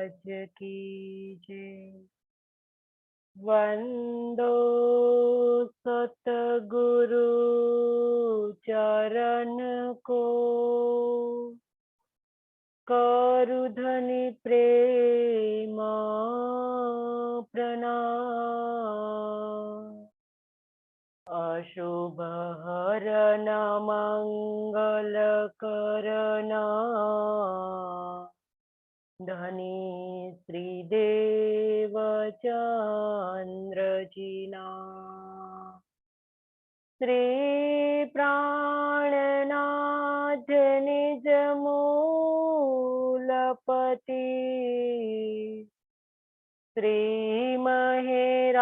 की जय। वंदो सतगुरु चरण को, करु धनि प्रेम प्रणाम। अशुभ हरण मंगल करना, धनी श्रीदेव चंद्र जीना। श्री प्राणनाथ निज मूलपति, श्री महेराज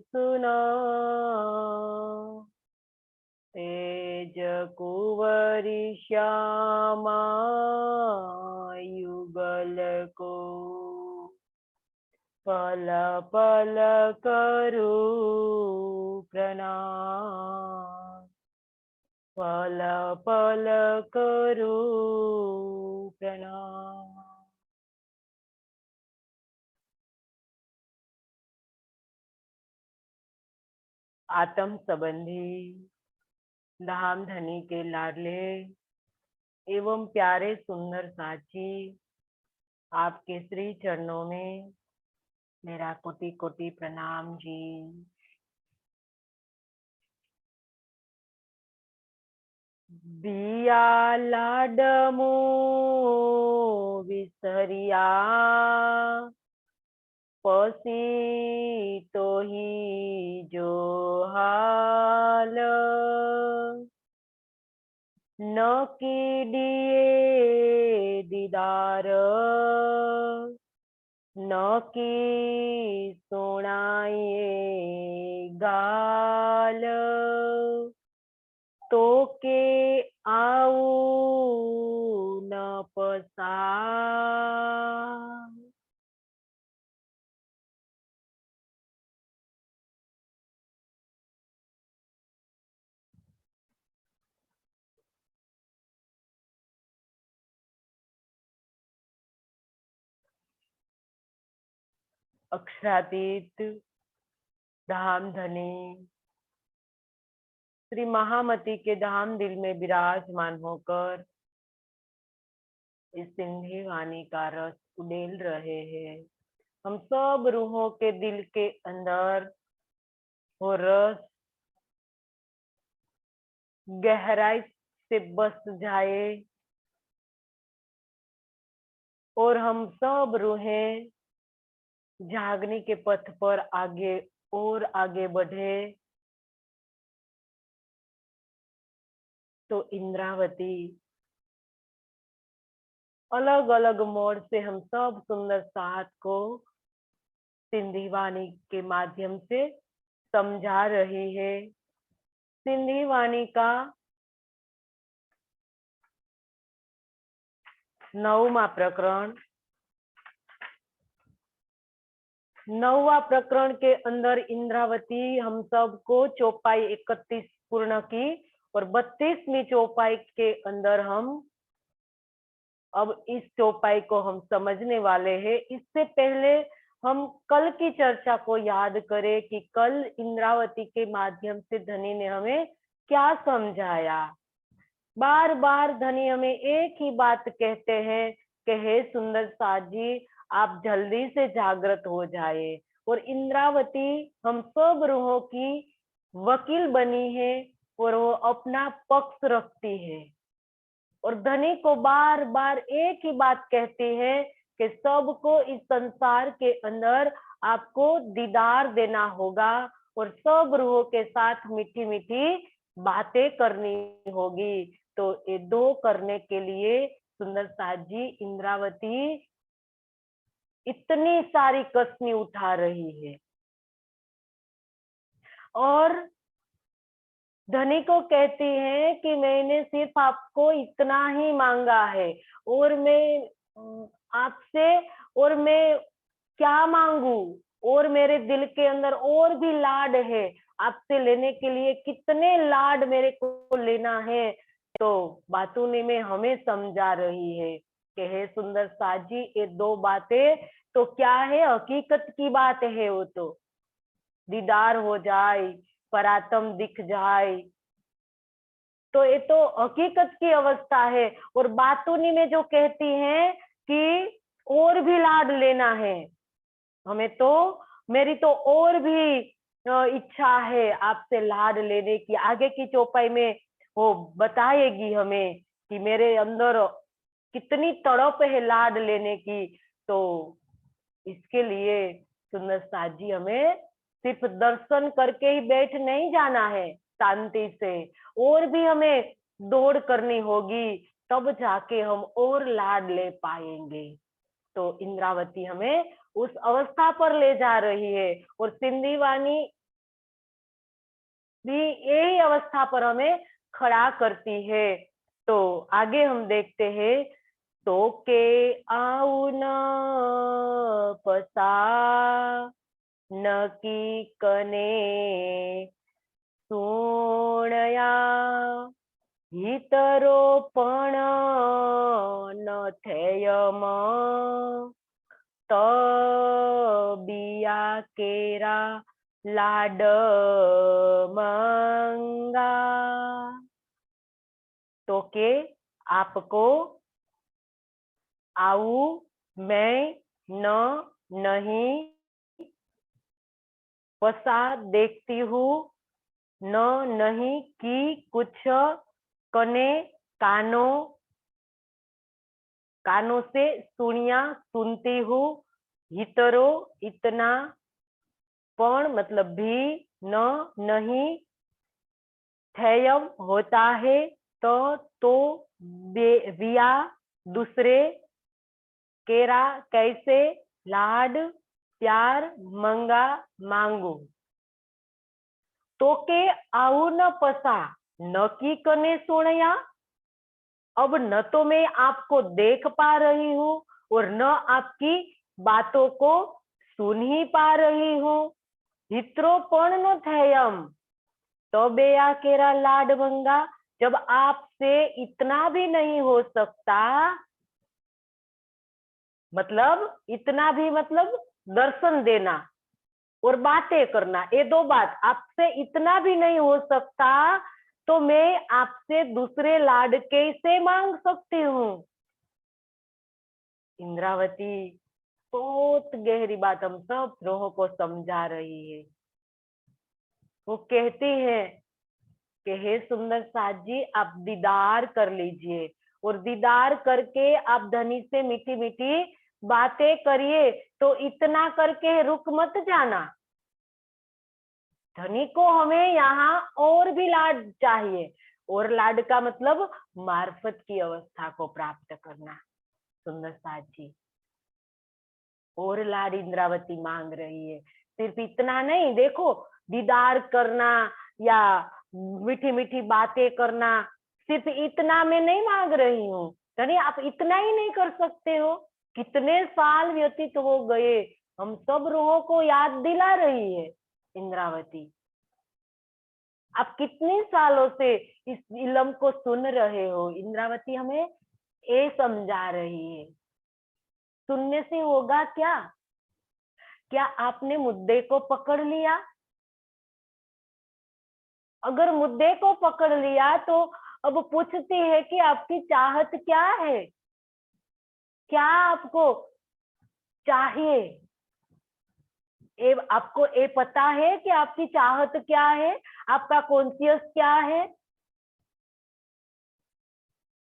सुना। तेज कुंवरी श्यामा युगल को, पल पल करू प्रणाम। पल पल करू प्रणाम। आत्म संबंधी धाम धनी के लाडले एवं प्यारे सुंदर साची, आपके श्री चरणों में मेरा कोटि कोटि प्रणाम जी। बिया लाडमो विसरिया, पसी तो ही जो हाल। न कीडिए दीदार, न की सुनाइए गाल। तो के आऊ न पसा, अक्षरातीत धाम धनी श्री महामती के धाम दिल में विराजमान होकर इस सिंधी वाणी का रस उड़ेल रहे हैं। हम सब रूहों के दिल के अंदर वो रस गहराई से बस जाए और हम सब रूहें जागने के पथ पर आगे और आगे बढ़े। तो इंद्रावती अलग अलग मोड़ से हम सब सुंदर साथ को सिंधी वाणी के माध्यम से समझा रही है। सिंधी वाणी का 9वां प्रकरण, 9वां प्रकरण के अंदर इंद्रावती हम सबको चौपाई 31 पूर्ण की और 32वीं चौपाई के अंदर हम अब इस चौपाई को हम समझने वाले हैं। इससे पहले हम कल की चर्चा को याद करें कि कल इंद्रावती के माध्यम से धनी ने हमें क्या समझाया। बार बार धनी हमें एक ही बात कहते हैं कि हे सुंदर साजी, आप जल्दी से जागृत हो जाए। और इंद्रावती हम सब रूहों की वकील बनी है और वो अपना पक्ष रखती है और धनी को बार बार एक ही बात कहती है कि सबको इस संसार के अंदर आपको दीदार देना होगा और सब रूहों के साथ मीठी मीठी बातें करनी होगी। तो ये दो करने के लिए सुंदर साजी इंद्रावती इतनी सारी कसनी उठा रही है और धनी को कहती है कि मैंने सिर्फ आपको इतना ही मांगा है और मैं आपसे और मैं क्या मांगू, और मेरे दिल के अंदर और भी लाड है। आपसे लेने के लिए कितने लाड मेरे को लेना है। तो बातूनी में हमें समझा रही है कि हे सुंदर साथ जी, ये दो बातें तो क्या है, हकीकत की बात है। वो तो दीदार हो जाए, परातम दिख जाए, तो ये तो हकीकत की अवस्था है। और बातूनी में जो कहती हैं कि और भी लाड लेना है हमें, तो मेरी तो और भी इच्छा है आपसे लाड लेने की। आगे की चौपाई में वो बताएगी हमें कि मेरे अंदर कितनी तड़प है लाड लेने की। तो इसके लिए सुंदर साथ जी, हमें सिर्फ दर्शन करके ही बैठ नहीं जाना है शांति से, और भी हमें दौड़ करनी होगी, तब जाके हम और लाड ले पाएंगे। तो इंद्रावती हमें उस अवस्था पर ले जा रही है, और सिंधी वाणी भी यही अवस्था पर हमें खड़ा करती है। तो आगे हम देखते हैं, तो के आऊ न पसा नकी कने सुणया हितरो पण न थेयम तबिया केरा लाड मंगा। तो के आपको आऊ मैं न नहीं वसा देखती हूँ, न नहीं कि कुछ कने कानों से सुनिया सुनती हूँ, हितरो इतना, पण मतलब भी, न नहीं, थेयम होता है, तो विया दूसरे, केरा कैसे, लाड प्यार, मंगा मांगू। तो के आऊ न पसा न की कने सुनया, अब न तो मैं आपको देख पा रही हूँ और न आपकी बातों को सुन ही पा रही हूँ। हित्रो पण न थेयम तो बेया केरा लाड मंगा, जब आपसे इतना भी नहीं हो सकता, मतलब इतना भी मतलब दर्शन देना और बातें करना, ये दो बात आपसे इतना भी नहीं हो सकता, तो मैं आपसे दूसरे लाड कैसे मांग सकती हूँ। इंद्रावती बहुत गहरी बात हम सब लोगों को समझा रही है। वो कहती है कि हे सुंदर साथ जी, आप दीदार कर लीजिए, और दीदार करके आप धनी से मीठी मीठी बातें करिए, तो इतना करके रुक मत जाना। धनी को हमें यहाँ और भी लाड चाहिए, और लाड का मतलब मार्फत की अवस्था को प्राप्त करना। सुंदर साथ जी और लाड इंद्रावती मांग रही है, सिर्फ इतना नहीं। देखो, दीदार करना या मीठी मीठी बातें करना, सिर्फ इतना मैं नहीं मांग रही हूँ। धनी आप इतना ही नहीं कर सकते हो, कितने साल व्यतीत हो गए, हम सब रूहों को याद दिला रही है इंद्रावती। आप कितने सालों से इस इलम को सुन रहे हो, इंद्रावती हमें ये समझा रही है। सुनने से होगा क्या? क्या आपने मुद्दे को पकड़ लिया? अगर मुद्दे को पकड़ लिया, तो अब पूछती है कि आपकी चाहत क्या है, क्या आपको चाहिए। आपको ये पता है कि आपकी चाहत क्या है, आपका कॉन्शियस क्या है?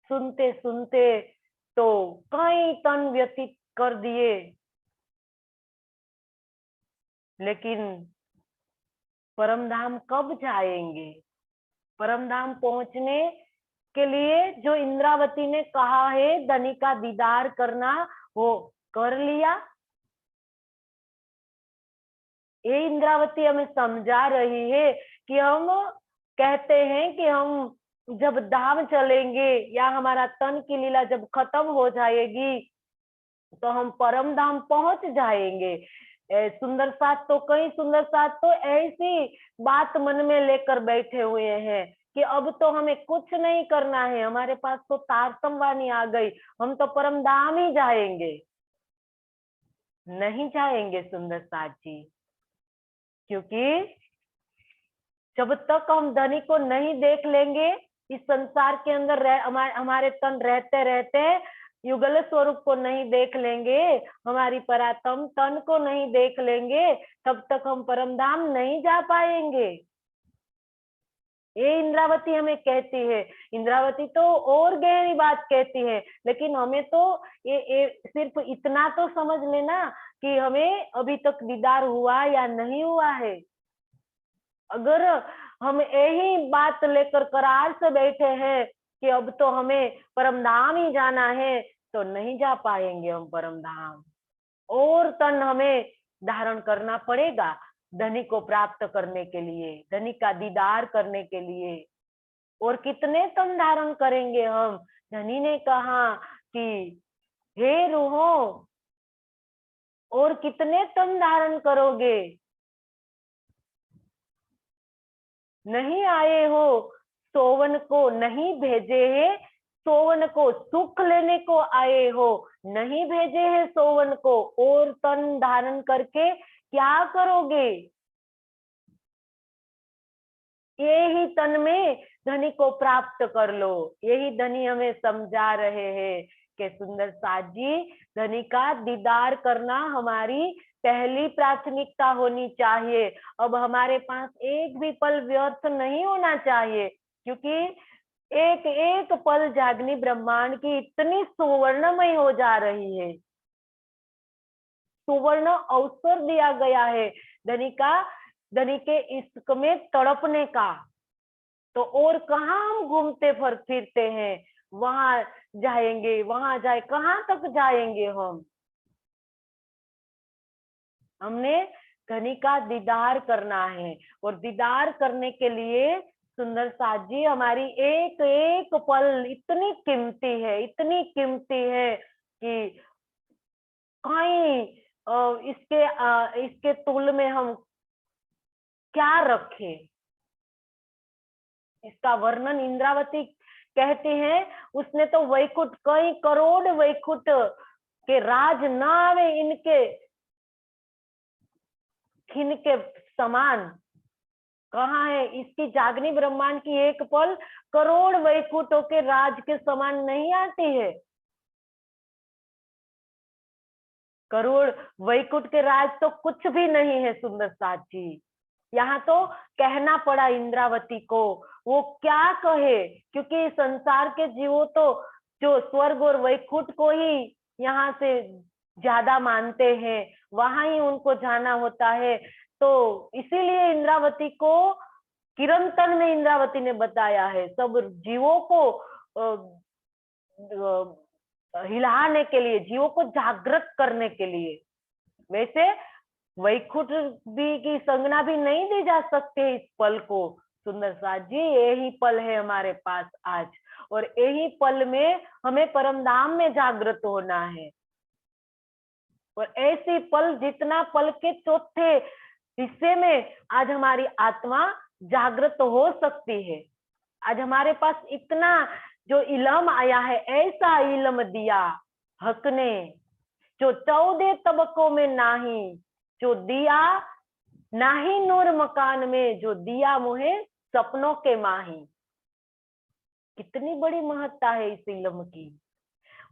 सुनते सुनते तो कई तन व्यतीत कर दिए, लेकिन परम धाम कब जाएंगे? परम धाम पहुंचने के लिए जो इंद्रावती ने कहा है धनी का दीदार करना, वो कर लिया। ये इंद्रावती हमें समझा रही है कि हम कहते हैं कि हम जब धाम चलेंगे या हमारा तन की लीला जब खत्म हो जाएगी, तो हम परम धाम पहुंच जाएंगे। सुंदर साथ तो कई सुंदर साथ तो ऐसी बात मन में लेकर बैठे हुए हैं कि अब तो हमें कुछ नहीं करना है, हमारे पास तो तारतम्यवाणी आ गई, हम तो परम धाम ही जाएंगे। नहीं जाएंगे सुंदर साथ जी, क्योंकि जब तक हम धनी को नहीं देख लेंगे, इस संसार के अंदर हमारे तन रहते रहते युगल स्वरूप को नहीं देख लेंगे, हमारी परात्म तन को नहीं देख लेंगे, तब तक हम परम धाम नहीं जा पाएंगे। ये इंद्रावती हमें कहती है। इंद्रावती तो और गहरी बात कहती है, लेकिन हमें तो ये सिर्फ इतना तो समझ लेना कि हमें अभी तक दीदार हुआ या नहीं हुआ है। अगर हम यही बात लेकर करार से बैठे हैं कि अब तो हमें परम धाम ही जाना है, तो नहीं जा पाएंगे हम परम धाम। और तन हमें धारण करना पड़ेगा धनी को प्राप्त करने के लिए, धनी का दीदार करने के लिए। और कितने तन धारण करेंगे हम? धनी ने कहा कि हे रूहो, और कितने तन धारण करोगे? नहीं आए हो सोवन को, नहीं भेजे है सोवन को, सुख लेने को आए हो, नहीं भेजे है सोवन को। और तन धारण करके क्या करोगे? यही तन में धनी को प्राप्त कर लो। यही धनी हमें समझा रहे हैं कि सुंदर साथ जी, धनी का दीदार करना हमारी पहली प्राथमिकता होनी चाहिए। अब हमारे पास एक भी पल व्यर्थ नहीं होना चाहिए, क्योंकि एक एक पल जागनी ब्रह्मांड की इतनी सुवर्णमय हो जा रही है। सुवर्ण अवसर दिया गया है धनी के इश्क में तड़पने का। तो और कहाँ हम घूमते फिरते हैं? वहां जाएंगे, वहां जाए, कहाँ तक जाएंगे हम? हमने धनी का दीदार करना है, और दीदार करने के लिए सुंदर साथ जी हमारी एक एक पल इतनी कीमती है, इतनी कीमती है कि कहीं इसके तुल में हम क्या रखें। इसका वर्णन इंद्रावती कहते हैं, उसने तो वैकुंठ, कई करोड़ वैकुंठ के राज न आवे इनके खिन के समान। कहाँ है इसकी जागनी ब्रह्मांड की एक पल करोड़ वैकुंठों के राज के समान नहीं आती है। करोड़ वैकुंठ के राज तो कुछ भी नहीं है सुंदर साथ जी। यहाँ तो कहना पड़ा इंद्रावती को, वो क्या कहे, क्योंकि संसार के जीवों तो जो स्वर्ग और वैकुंठ को ही यहाँ से ज्यादा मानते हैं, वहां ही उनको जाना होता है। तो इसीलिए इंद्रावती को किरंतन में इंद्रावती ने बताया है, सब जीवों को हिलाने के लिए, जीवों को जागृत करने के लिए। वैसे वैकुंठ भी की संज्ञा भी नहीं दी जा सकती इस पल को सुंदर साथ जी। यही पल है हमारे पास आज, और यही पल में हमें परम धाम में जागृत होना है। और ऐसी पल, जितना पल के चौथे हिस्से में आज हमारी आत्मा जागृत हो सकती है। आज हमारे पास इतना जो इल्म आया है, ऐसा इल्म दिया हक ने, जो 14 तबकों में नाही, जो दिया नाही नूर मकान में, जो दिया मुहे सपनों के माही। कितनी बड़ी महत्ता है इस इल्म की।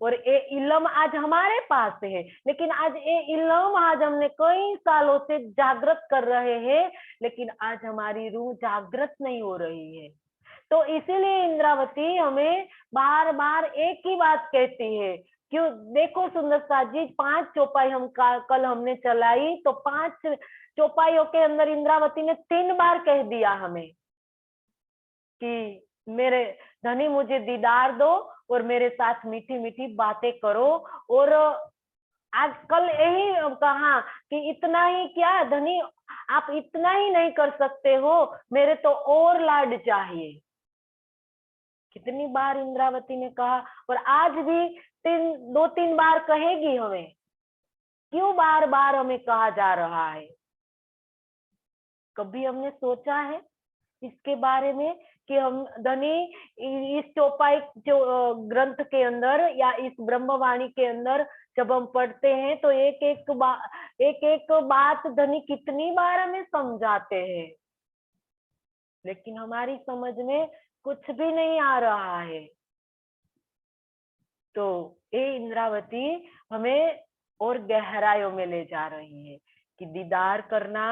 और ये इल्म आज हमारे पास है, लेकिन आज ये इल्म आज हमने कई सालों से जागृत कर रहे हैं, लेकिन आज हमारी रूह जागृत नहीं हो रही है। तो इसीलिए इंद्रावती हमें बार बार एक ही बात कहती है। क्यों? देखो सुंदर साथ जी, 5 चौपाई कल हमने चलाई, तो 5 चौपाइयों के अंदर इंद्रावती ने 3 बार कह दिया हमें कि मेरे धनी मुझे दीदार दो और मेरे साथ मीठी मीठी बातें करो। और आज कल यही कहा कि इतना ही क्या धनी, आप इतना ही नहीं कर सकते हो, मेरे तो और लाड चाहिए। कितनी बार इंद्रावती ने कहा, और आज भी 2-3 बार कहेगी हमें। क्यों बार बार हमें कहा जा रहा है? कभी हमने सोचा है? इसके बारे में कि हम धनी इस चौपाई जो ग्रंथ के अंदर या इस ब्रह्मवाणी के अंदर जब हम पढ़ते हैं तो एक एक बात धनी कितनी बार हमें समझाते हैं, लेकिन हमारी समझ में कुछ भी नहीं आ रहा है। तो ये इंद्रावती हमें और गहराइयों में ले जा रही है कि दीदार करना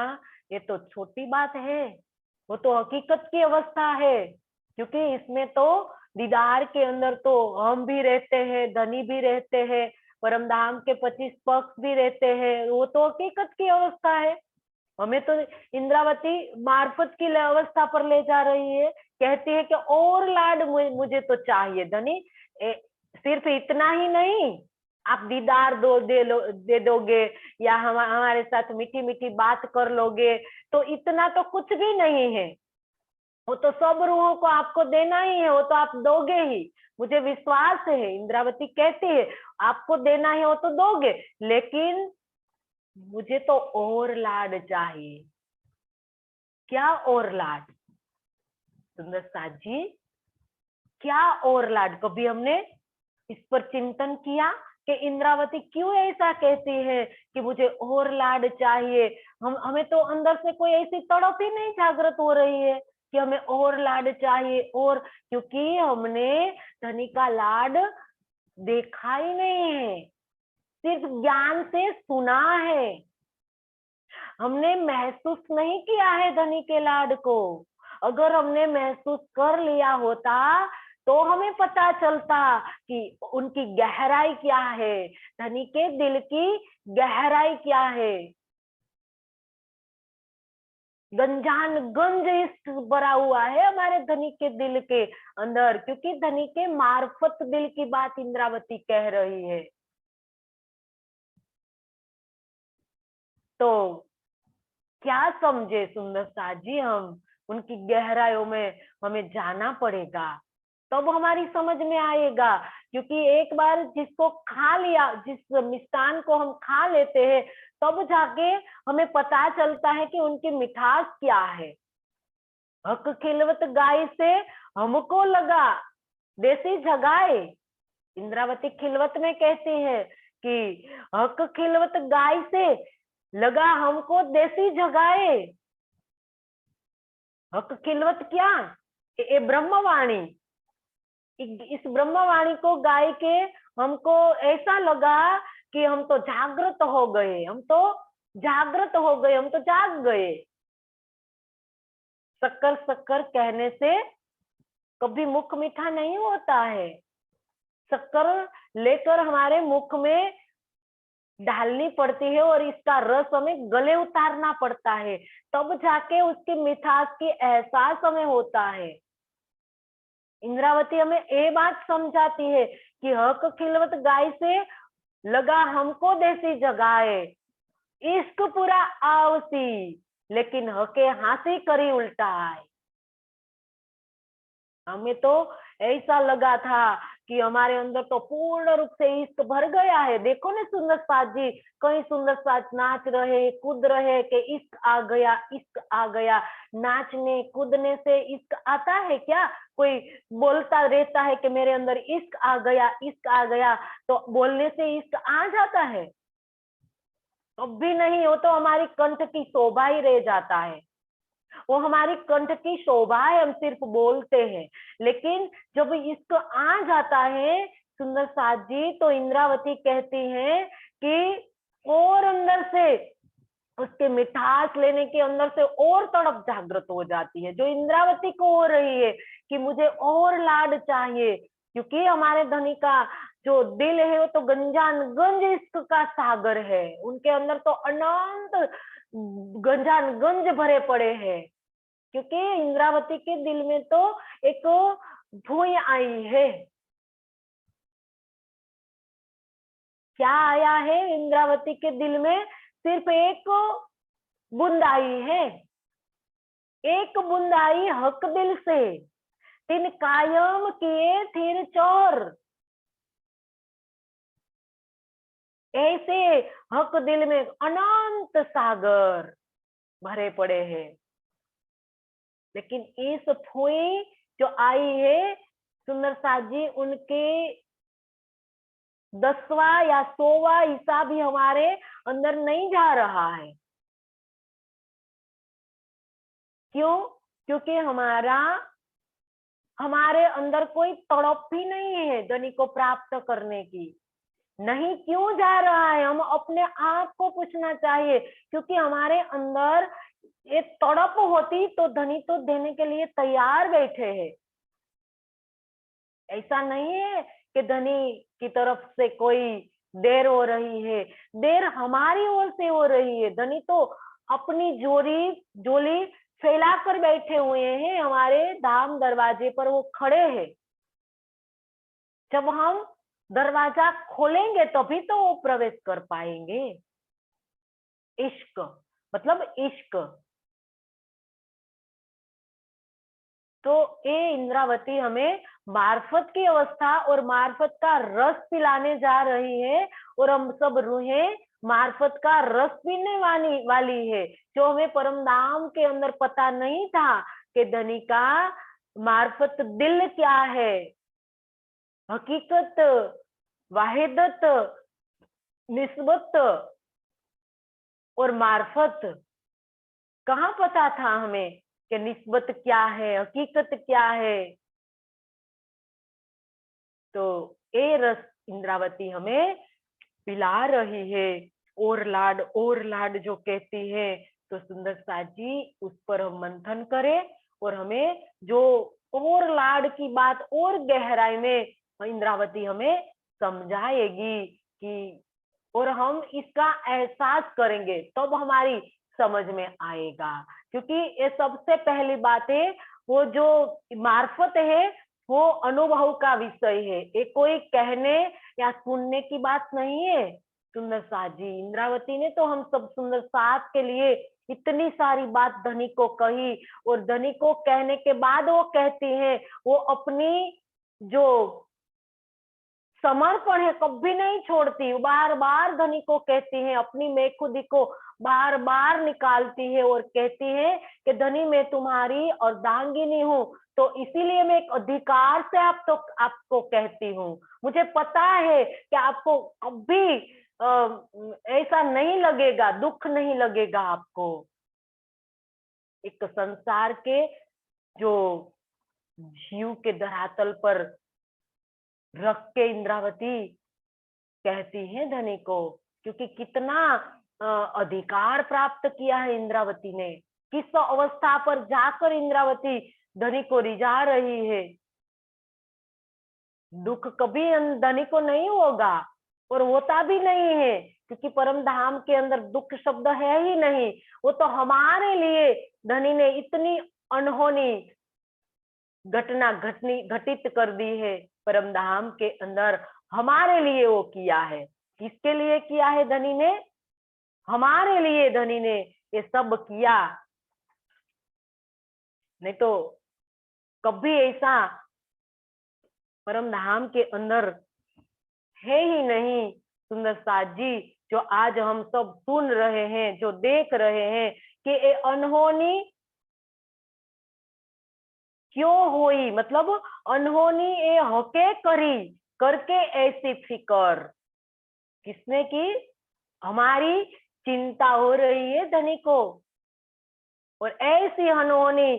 ये तो छोटी बात है, वो तो हकीकत की अवस्था है, क्योंकि इसमें तो दीदार के अंदर तो हम भी रहते हैं, धनी भी रहते हैं, परमधाम के 25 पक्ष भी रहते हैं, वो तो हकीकत की अवस्था है। हमें तो इंद्रावती मार्फत की अवस्था पर ले जा रही है, कहती है कि और लाड मुझे तो चाहिए धनी, सिर्फ इतना ही नहीं, आप दीदार दे दोगे या हमारे साथ मीठी मीठी बात कर लोगे, तो इतना तो कुछ भी नहीं है, वो तो सब रूहों को आपको देना ही है, वो तो आप दोगे ही, मुझे विश्वास है। इंद्रावती कहती है आपको देना है वो तो दोगे, लेकिन मुझे तो और लाड चाहिए। क्या और लाड? सुंदर साथ जी, क्या और लाड? कभी हमने इस पर चिंतन किया कि इंद्रावती क्यों ऐसा कहती है कि मुझे और लाड चाहिए? हमें तो अंदर से कोई ऐसी तड़प ही नहीं जागृत हो रही है कि हमें और लाड चाहिए, और क्योंकि हमने धनी का लाड देखा ही नहीं है, सिर्फ ज्ञान से सुना है, हमने महसूस नहीं किया है धनी के लाड को। अगर हमने महसूस कर लिया होता तो हमें पता चलता कि उनकी गहराई क्या है, धनी के दिल की गहराई क्या है। गंजान गंज इश्क भरा हुआ है हमारे धनी के दिल के अंदर, क्योंकि धनी के मार्फत दिल की बात इंद्रावती कह रही है। तो क्या समझे सुंदर साथ जी, हम उनकी गहराइयों में हमें जाना पड़ेगा, तब हमारी समझ में आएगा। क्योंकि एक बार जिसको खा लिया, जिस मिष्ठान को हम खा लेते हैं, तब जाके हमें पता चलता है कि उनकी मिठास क्या है। हक खिलवत गाय से हमको लगा देसी जगाए, इंद्रावती खिलवत में कहती है कि हक खिलवत गाय से लगा हमको देसी जगाए। हक खिलवत क्या? ये ब्रह्मवाणी, इस ब्रह्मवाणी को गाय के हमको ऐसा लगा कि हम तो जागृत हो गए, हम तो जागृत हो गए, हम तो जाग गए। शक्कर शक्कर कहने से कभी मुख मीठा नहीं होता है, शक्कर लेकर हमारे मुख में डालनी पड़ती है और इसका रस हमें गले उतारना पड़ता है, तब जाके उसकी मिठास की एहसास हमें होता है। इंद्रावती हमें ये बात समझाती है कि हक खिलवत गाय से लगा हमको देसी जगाए, इश्क पूरा आवसी, लेकिन हके हाथी करी उल्टा आए। हमें तो ऐसा लगा था कि हमारे अंदर तो पूर्ण रूप से इश्क भर गया है। देखो ना सुंदर साथ जी, कहीं सुंदर साथ नाच रहे कूद रहे कि इश्क आ गया, इश्क आ गया। नाचने कूदने से इश्क आता है क्या? कोई बोलता रहता है कि मेरे अंदर इश्क आ गया, इश्क आ गया, तो बोलने से इश्क आ जाता है? अब भी नहीं, वो तो हमारी कंठ की शोभा ही रह जाता है, वो हमारी कंठ की शोभा है, हम सिर्फ बोलते हैं। लेकिन जब इसको आ जाता है सुंदर साथ जी, तो इंद्रावती कहती है कि और अंदर से उसके मिठास लेने के अंदर से और तड़प जागृत हो जाती है, जो इंद्रावती को हो रही है कि मुझे और लाड चाहिए। क्योंकि हमारे धनी का जो दिल है वो तो गंजान गंज इश्क का सागर है, उनके अंदर तो अनंत गंजान गंज भरे पड़े हैं। क्योंकि इंद्रावती के दिल में तो एक भूय आई है। क्या आया है इंद्रावती के दिल में? सिर्फ एक बूंद आई है, एक बूंद आई हक दिल से, तिन कायम किए थिर चोर। ऐसे हक दिल में अनंत सागर भरे पड़े हैं। लेकिन इस फुई जो आई है सुंदर साथ जी, उनके 10वां या 100वां हिस्सा भी हमारे अंदर नहीं जा रहा है। क्यों? क्योंकि हमारे अंदर कोई तड़प भी नहीं है धनी को प्राप्त करने की। नहीं क्यों जा रहा है, हम अपने आप को पूछना चाहिए। क्योंकि हमारे अंदर ये तड़प होती तो धनी तो देने के लिए तैयार बैठे हैं। ऐसा नहीं है कि धनी की तरफ से कोई देर हो रही है, देर हमारी ओर से हो रही है। धनी तो अपनी झोली फैला कर बैठे हुए हैं, हमारे धाम दरवाजे पर वो खड़े हैं। जब हम दरवाजा खोलेंगे तभी तो वो प्रवेश कर पाएंगे। इश्क मतलब इश्क। तो ये इंद्रावती हमें मार्फत की अवस्था और मार्फत का रस पिलाने जा रही है, और हम सब रूहें मार्फत का रस पीने वाली है। जो हमें परम धाम के अंदर पता नहीं था कि धनी का मार्फत दिल क्या है, हकीकत, वाहिदत, निस्बत और मार्फत कहाँ पता था हमें कि निस्बत क्या है, हकीकत क्या है। तो ये रस इंद्रावती हमें पिला रही है। और लाड जो कहती है, तो सुंदर साथ जी उस पर हम मंथन करें, और हमें जो और लाड की बात और गहराई में इंद्रावती हमें समझाएगी कि, और हम इसका एहसास करेंगे तब हमारी समझ में आएगा। क्योंकि ये सबसे पहली बात है, वो जो मार्फत है वो अनुभव का विषय है, ये कोई कहने या सुनने की बात नहीं है। सुंदर साथ जी, इंद्रावती ने तो हम सब सुंदर साथ के लिए इतनी सारी बात धनी को कही, और धनी को कहने के बाद वो कहती है, वो अपनी जो समर्पण है कभी नहीं छोड़ती, बार बार धनी को कहती है, अपनी मैं खुदी को बार बार निकालती है और कहती है कि धनी मैं तुम्हारी अर्धांगिनी हूँ, तो इसीलिए मैं एक अधिकार से आपको कहती हूँ। मुझे पता है कि आपको कभी ऐसा नहीं लगेगा, दुख नहीं लगेगा आपको। एक संसार के जो जीव के धरातल पर रख के इंद्रावती कहती है धनी को, क्योंकि कितना अधिकार प्राप्त किया है इंद्रावती ने, किस अवस्था पर जाकर इंद्रावती धनी को रिझा रही है। दुख कभी धनी को नहीं होगा और होता भी नहीं है, क्योंकि परम धाम के अंदर दुख शब्द है ही नहीं। वो तो हमारे लिए धनी ने इतनी अनहोनी घटना घटित कर दी है परम धाम के अंदर, हमारे लिए वो किया है। किसके लिए किया है धनी ने? हमारे लिए धनी ने ये सब किया। नहीं तो कभी ऐसा परम धाम के अंदर है ही नहीं। सुंदर साथ जी, जो आज हम सब सुन रहे हैं, जो देख रहे हैं कि ये अनहोनी क्यों हुई, मतलब अनहोनी ये हके करी करके ऐसी फिकर किसने की? हमारी चिंता हो रही है धनी को, और ऐसी अनहोनी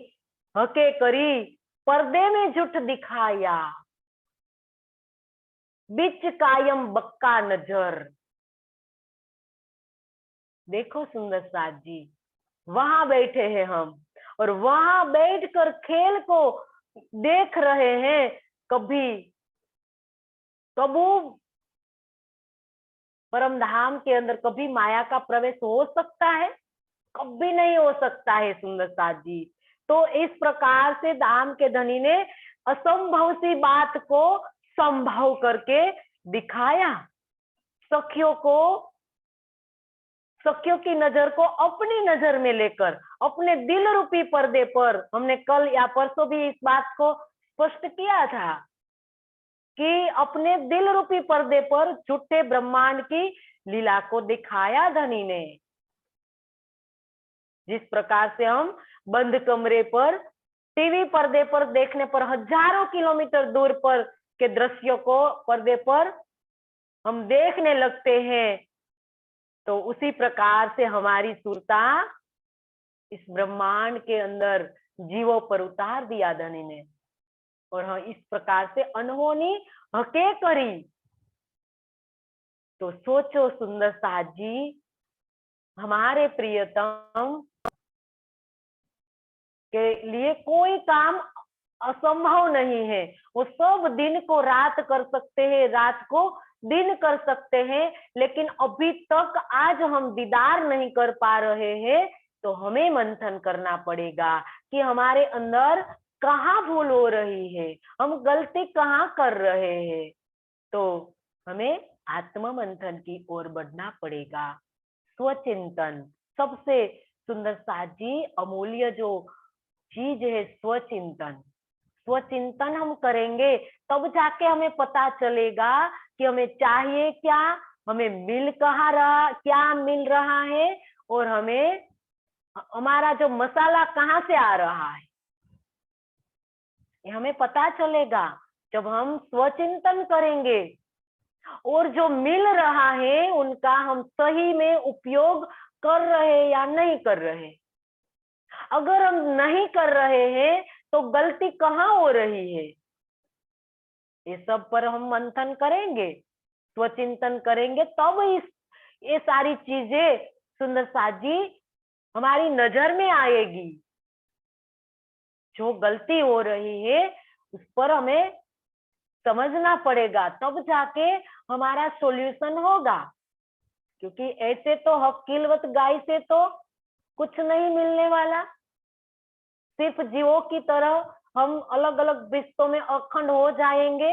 हके करी, पर्दे में झूठ दिखाया, बीच कायम बक्का नजर। देखो सुंदर साथ जी, वहां बैठे हैं हम, और वहां बैठकर खेल को देख रहे हैं। कभी कबू परम धाम के अंदर कभी माया का प्रवेश हो सकता है? कभी नहीं हो सकता है सुंदर साथ जी। तो इस प्रकार से धाम के धनी ने असंभव सी बात को संभव करके दिखाया। सखियों की नजर को अपनी नजर में लेकर, अपने दिल रूपी पर्दे पर, हमने कल या परसों भी इस बात को स्पष्ट किया था कि अपने दिल रूपी पर्दे पर झूठे ब्रह्मांड की लीला को दिखाया धनी ने। जिस प्रकार से हम बंद कमरे पर टीवी पर्दे पर देखने पर हजारों किलोमीटर दूर पर के दृश्यों को पर्दे पर हम देखने लगते हैं, तो उसी प्रकार से हमारी सुरता इस ब्रह्मांड के अंदर जीवों पर उतार दिया धनी ने, और हाँ इस प्रकार से अनहोनी हके करी। तो सोचो सुंदर साथ जी, हमारे प्रियतम के लिए कोई काम असंभव नहीं है। वो सब दिन को रात कर सकते हैं, रात को दिन कर सकते हैं, लेकिन अभी तक आज हम दीदार नहीं कर पा रहे हैं। तो हमें मंथन करना पड़ेगा कि हमारे अंदर कहाँ भूल हो रही है, हम गलती कहाँ कर रहे हैं। तो हमें आत्म मंथन की ओर बढ़ना पड़ेगा। स्वचिंतन सबसे सुंदर साजी अमूल्य जो चीज है, स्वचिंतन। स्वचिंतन हम करेंगे तब जाके हमें पता चलेगा कि हमें चाहिए क्या, हमें मिल कहाँ रहा, क्या मिल रहा है, और हमें हमारा जो मसाला कहाँ से आ रहा है, ये हमें पता चलेगा जब हम स्वचिंतन करेंगे। और जो मिल रहा है उनका हम सही में उपयोग कर रहे या नहीं कर रहे। अगर हम नहीं कर रहे हैं तो गलती कहाँ हो रही है, ये सब पर हम मंथन करेंगे, स्वचिंतन करेंगे, तब ये सारी चीजें सुंदर साजी हमारी नजर में आएगी। जो गलती हो रही है उस पर हमें समझना पड़ेगा, तब जाके हमारा सॉल्यूशन होगा। क्योंकि ऐसे तो हकीलवत गाय से तो कुछ नहीं मिलने वाला। सिर्फ जीवों की तरह हम अलग अलग रिश्तों में अखंड हो जाएंगे।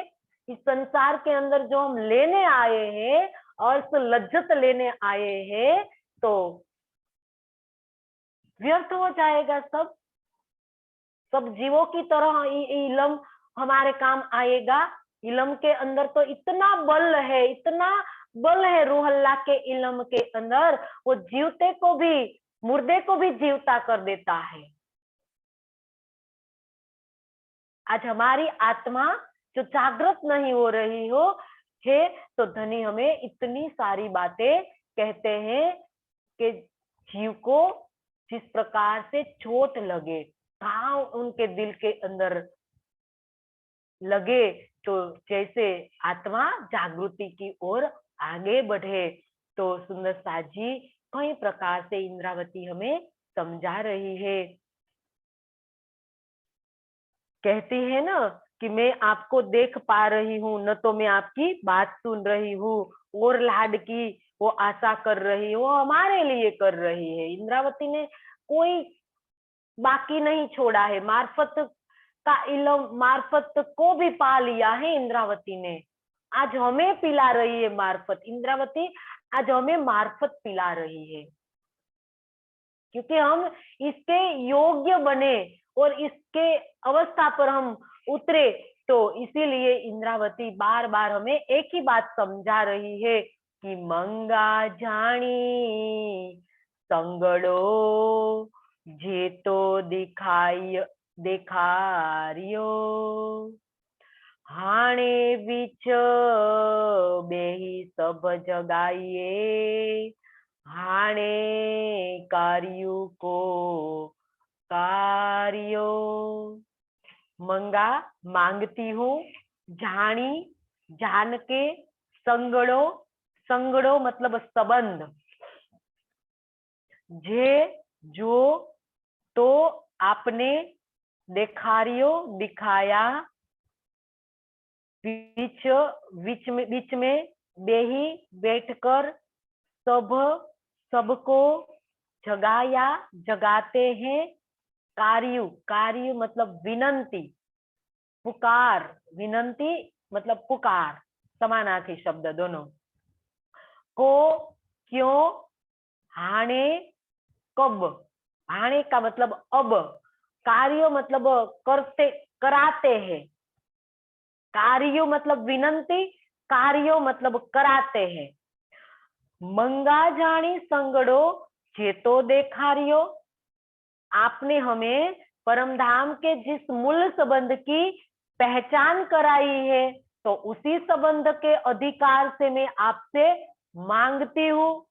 इस संसार के अंदर जो हम लेने आए हैं और लज्जत लेने आए हैं, तो व्यर्थ हो जाएगा सब। सब जीवों की तरह इलम हमारे काम आएगा। इलम के अंदर तो इतना बल है, इतना बल है रूह अल्लाह के इलम के अंदर, वो जीवते को भी, मुर्दे को भी जीवता कर देता है। आज हमारी आत्मा जो जागृत नहीं हो रही हो है, तो धनी हमें इतनी सारी बातें कहते हैं कि जीव को जिस प्रकार से चोट लगे, घाव उनके दिल के अंदर लगे, तो जैसे आत्मा जागृति की ओर आगे बढ़े। तो सुंदर साजी कई प्रकार से इंद्रावती हमें समझा रही है। कहती है ना कि मैं आपको देख पा रही हूँ, न तो मैं आपकी बात सुन रही हूँ, और लाड की वो आशा कर रही है, वो हमारे लिए कर रही है। इंद्रावती ने कोई बाकी नहीं छोड़ा है। मार्फत का इल्म, मार्फत को भी पा लिया है इंद्रावती ने। आज हमें पिला रही है मार्फत। इंद्रावती आज हमें मार्फत पिला रही है, क्योंकि हम इसके योग्य बने और इसके अवस्था पर हम उतरे। तो इसीलिए इंद्रावती बार बार हमें एक ही बात समझा रही है कि मंगा जानी संगड़ो जे तो दिखाई देखारियो हाणे बीच बेही सब जगाइए हाणे कार्यो को कार्यो। मंगा मांगती हूँ, जानी जान के, संगड़ो संगड़ो मतलब संबंध, जे जो तो आपने, देखारियो दिखाया, बीच में बेही बैठकर, सब सबको जगाया जगाते हैं, कार्य कार्य मतलब विनंती, पुकार, विनंती मतलब पुकार, समानार्थी शब्द दोनों। को क्यों, हाणे कब, हाणे का मतलब अब, कार्य मतलब करते कराते हैं, कार्य मतलब विनंती, कार्यो मतलब कराते हैं। मंगा जानी संगड़ो जे तो देखारियो, आपने हमें परम धाम के जिस मूल संबंध की पहचान कराई है, तो उसी संबंध के अधिकार से मैं आपसे मांगती हूँ।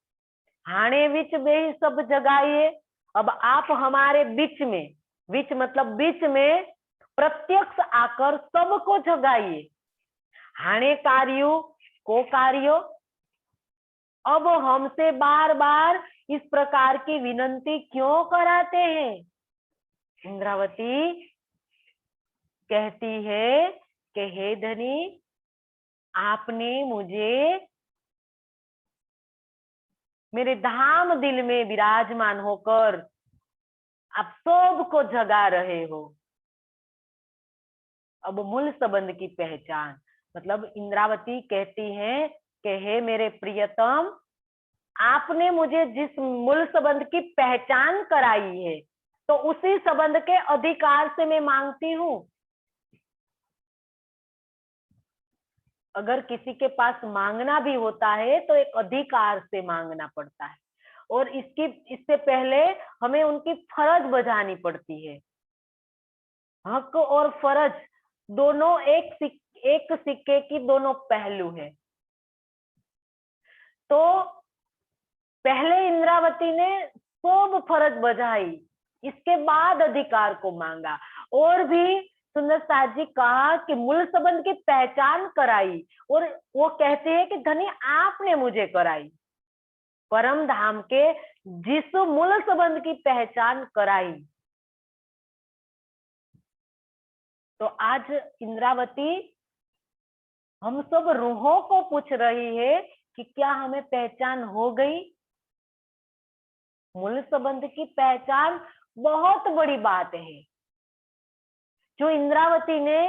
हाणे विच बेही सब जगाइए, अब आप हमारे बीच में, बीच मतलब बीच में प्रत्यक्ष आकर सबको जगाइए। हाणे कार्यो को कार्यो, अब हमसे बार बार इस प्रकार की विनंती क्यों कराते हैं? इंद्रावती कहती है कि हे धनी, आपने मुझे मेरे धाम दिल में विराजमान होकर आप सबको जगा रहे हो। अब मूल संबंध की पहचान, मतलब इंद्रावती कहती है कि हे मेरे प्रियतम, आपने मुझे जिस मूल संबंध की पहचान कराई है, तो उसी संबंध के अधिकार से मैं मांगती हूँ। अगर किसी के पास मांगना भी होता है तो एक अधिकार से मांगना पड़ता है, और इससे पहले हमें उनकी फर्ज बजानी पड़ती है। हक और फर्ज दोनों एक सिक्के की दोनों पहलू है। तो पहले इंद्रावती ने सब फर्ज बजाई, इसके बाद अधिकार को मांगा। और भी सुंदर साथ जी कहा कि मूल संबंध की पहचान कराई, और वो कहते हैं कि धनी आपने मुझे कराई। परम धाम के जिस मूल संबंध की पहचान कराई, तो आज इंद्रावती हम सब रूहों को पूछ रही है कि क्या हमें पहचान हो गई? मूल संबंध की पहचान बहुत बड़ी बात है। जो इंद्रावती ने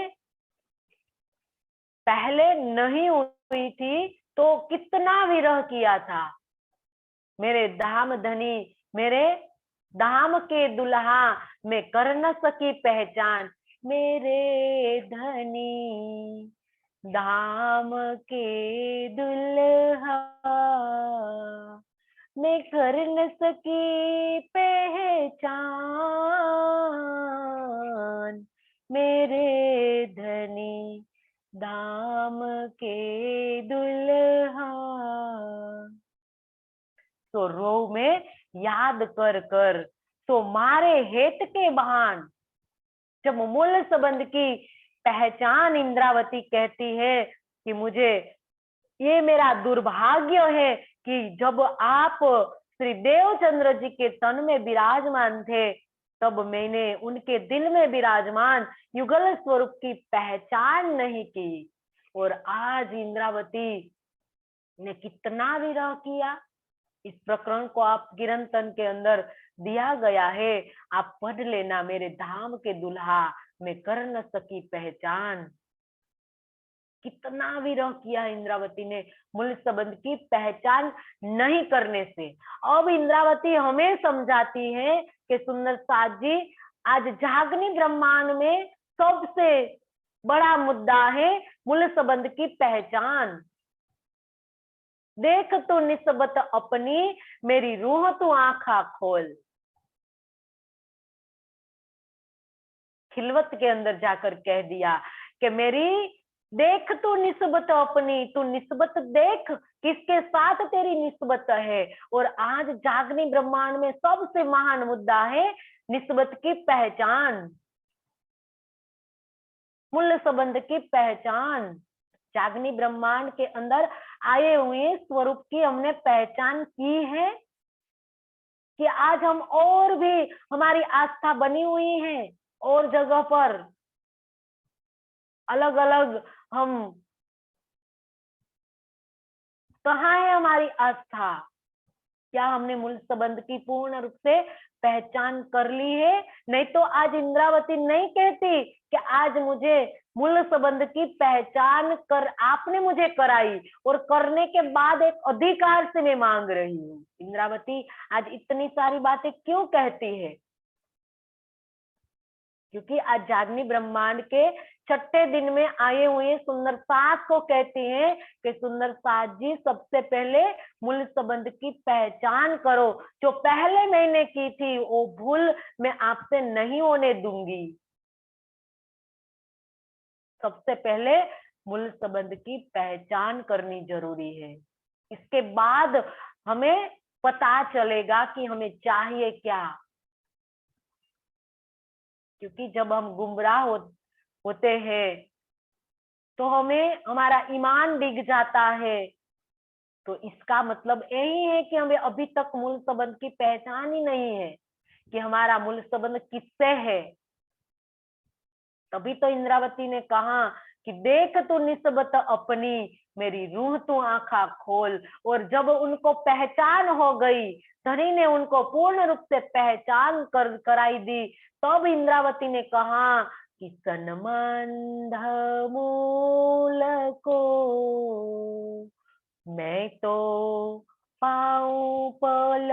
पहले नहीं हुई थी तो कितना विरह किया था। मेरे धाम धनी, मेरे धाम के दुल्हा, मैं कर न सकी पहचान। मेरे धनी धाम के दुल्हा, मैं कर न सकी पहचान। मेरे धनी धाम के दुल्हा। तो रो में याद कर कर, तो मारे हेत के बहान। जब मूल संबंध की पहचान इंद्रावती कहती है कि मुझे, ये मेरा दुर्भाग्य है कि जब आप श्री देवचंद्र जी के तन में विराजमान थे, तब मैंने उनके दिल में विराजमान युगल स्वरूप की पहचान नहीं की। और आज इंद्रावती ने कितना विरह किया। इस प्रकरण को आप कीर्तन के अंदर दिया गया है, आप पढ़ लेना। मेरे धाम के दुल्हा, मैं कर न सकी पहचान। कितना विरह किया इंद्रावती ने मूल संबंध की पहचान नहीं करने से। अब इंद्रावती हमें समझाती है कि सुंदर साथ जी, आज जागनी ब्रह्मांड में सबसे बड़ा मुद्दा है मूल संबंध की पहचान। देख तू निस्बत अपनी, मेरी रूह तू आंखा खोल। खिलवत के अंदर जाकर कह दिया कि मेरी देख तू निस्बत अपनी, तू निस्बत देख किसके साथ तेरी निस्बत है। और आज जागनी ब्रह्मांड में सबसे महान मुद्दा है निस्बत की पहचान, मूल संबंध की पहचान। जागनी ब्रह्मांड के अंदर आए हुए स्वरूप की हमने पहचान की है कि आज हम और भी हमारी आस्था बनी हुई है, और जगह पर अलग अलग हम, कहाँ है हमारी आस्था? क्या हमने मूल संबंध की पूर्ण रूप से पहचान कर ली है? नहीं तो आज इंद्रावती नहीं कहती कि आज मुझे मूल संबंध की पहचान कर आपने मुझे कराई, और करने के बाद एक अधिकार से मैं मांग रही हूँ। इंद्रावती आज इतनी सारी बातें क्यों कहती है? क्योंकि आज जागनी ब्रह्मांड के छठे दिन में आए हुए सुंदर सास को कहती हैं कि सुंदर सास जी, सबसे पहले मूल संबंध की पहचान करो। जो पहले मैंने की थी वो भूल मैं आपसे नहीं होने दूंगी। सबसे पहले मूल संबंध की पहचान करनी जरूरी है। इसके बाद हमें पता चलेगा कि हमें चाहिए क्या। क्योंकि जब हम गुमराह होते हैं तो हमें हमारा ईमान डिग जाता है। तो इसका मतलब यही है कि हमें अभी तक मूल संबंध की पहचान ही नहीं है कि हमारा मूल संबंध किससे है। तभी तो इंद्रावती ने कहा कि देख तू निस्बत अपनी, मेरी रूह तू आंखा खोल। और जब उनको पहचान हो गई, धनी ने उनको पूर्ण रूप से पहचान कराई दी, तब इंद्रावती ने कहा कि सनमंद मूल को मैं तो पाऊं पल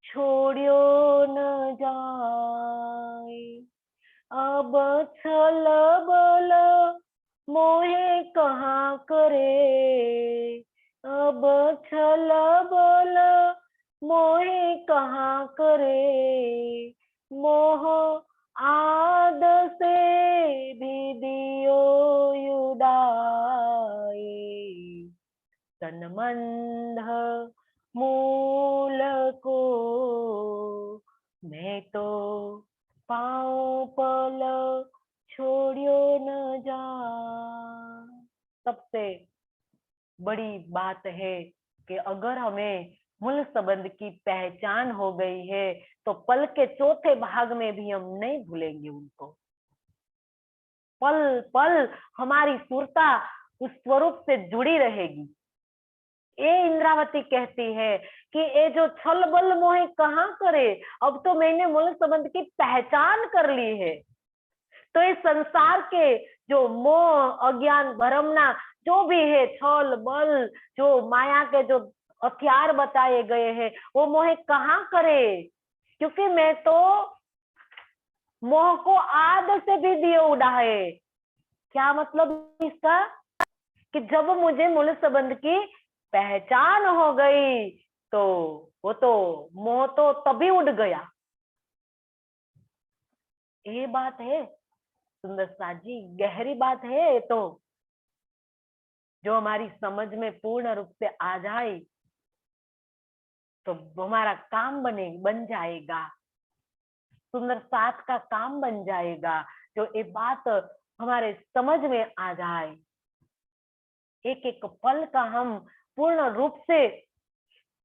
छोड़ियो न जाए। अब छल बल मोहे कहाँ करे, अब छल बल मोहे कहाँ करे। मोह आद से भी दियो युदाई। तनमंद मूल को मैं तो पाँव पल छोड़ियो न जा। सबसे बड़ी बात है कि अगर हमें मूल संबंध की पहचान हो गई है तो पल के चौथे भाग में भी हम नहीं भूलेंगे उनको। पल पल हमारी सुरता उस स्वरूप से जुड़ी रहेगी। ये इंद्रावती कहती है कि ये जो छल बल मोह कहाँ करे, अब तो मैंने मूल संबंध की पहचान कर ली है। तो इस संसार के जो मोह अज्ञान भरमना जो भी है, छल बल, जो माया के जो हथियार बताए गए हैं, वो मोह कहाँ करे। क्योंकि मैं तो मोह को आद से भी दिए उड़ाए। क्या मतलब इसका? कि जब मुझे मूल संबंध की पहचान हो गई तो वो तो मोह तो तभी उड़ गया। ये बात है सुंदर सा जी, गहरी बात है। तो जो हमारी समझ में पूर्ण रूप से आ जाए तो हमारा काम बन जाएगा, सुंदर साथ का काम बन जाएगा। जो ये बात हमारे समझ में आ जाए, एक एक पल का हम पूर्ण रूप से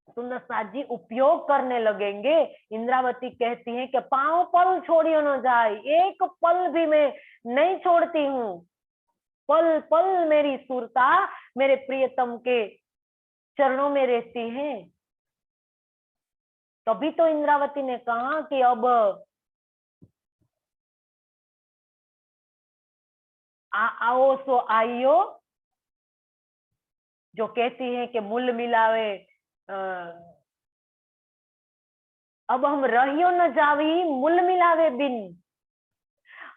सुंदर साथ जी उपयोग करने लगेंगे। इंद्रावती कहती हैं कि पांव पल छोड़ियो न जाए, एक पल भी मैं नहीं छोड़ती हूँ। पल पल मेरी सुरता मेरे प्रियतम के चरणों में रहती है। तभी तो इंद्रावती ने कहा कि अब आओ सो आइयो। जो कहती है कि मूल मिलावे अब हम रहियो न जावी, मूल मिलावे बिन।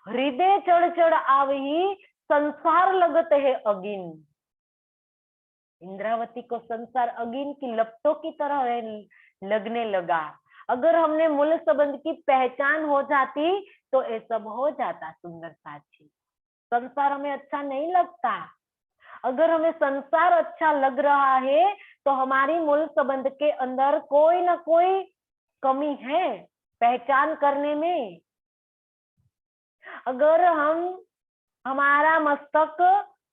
हृदय चढ़ चढ़ आवही, संसार लगत है अगिन। इंद्रावती को संसार अगिन की लपटों की तरह लगने लगा। अगर हमने मूल संबंध की पहचान हो जाती तो ये सब हो जाता सुंदर साथी। संसार हमें अच्छा नहीं लगता। अगर हमें संसार अच्छा लग रहा है तो हमारी मूल संबंध के अंदर कोई ना कोई कमी है पहचान करने में। अगर हमारा मस्तक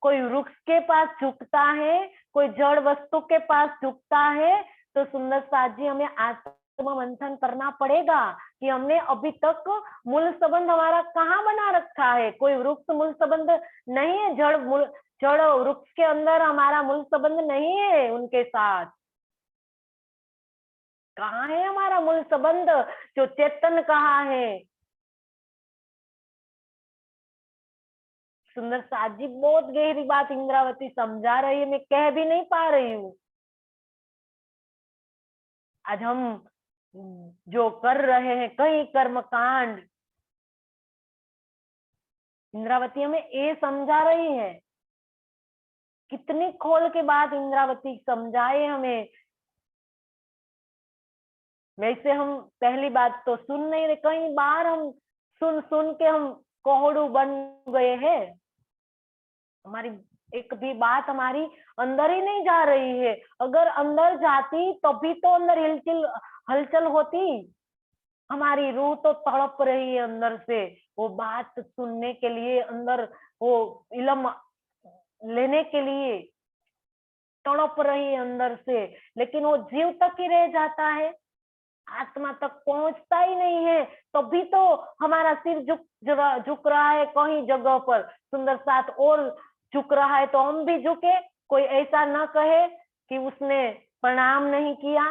कोई वृक्ष के पास झुकता है, कोई जड़ वस्तु के पास झुकता है, तो सुंदर साथ जी हमें आत्म मंथन करना पड़ेगा कि हमने अभी तक मूल संबंध हमारा कहाँ बना रखा है। कोई वृक्ष मूल संबंध नहीं है, जड़ वृक्ष के अंदर हमारा मूल संबंध नहीं है उनके साथ। कहाँ है हमारा मूल संबंध जो चेतन कहाँ है। सुंदर साथ जी बहुत गहरी बात इंद्रावती समझा रही है, मैं कह भी नहीं पा रही हूँ। आज हम जो कर रहे हैं कई कर्म कांड, इंद्रावती हमें ये समझा रही है, कितनी खोल के बात इंद्रावती समझाए हमें। वैसे हम पहली बात तो सुन नहीं रहे, कई बार हम सुन सुन के हम कोहड़ू बन गए हैं, हमारी एक भी बात हमारी अंदर ही नहीं जा रही है। अगर अंदर जाती तभी तो अंदर हलचल होती, हमारी रूह तो तड़प रही है अंदर से वो बात सुनने के लिए, अंदर वो इल्म लेने के लिए तड़प रही है अंदर से, लेकिन वो जीव तक ही रह जाता है, आत्मा तक पहुंचता ही नहीं है। तभी तो हमारा सिर झुक रहा है कहीं जगह पर, सुंदर साथ और झुक रहा है, तो हम भी झुके, कोई ऐसा ना कहे कि उसने प्रणाम नहीं किया।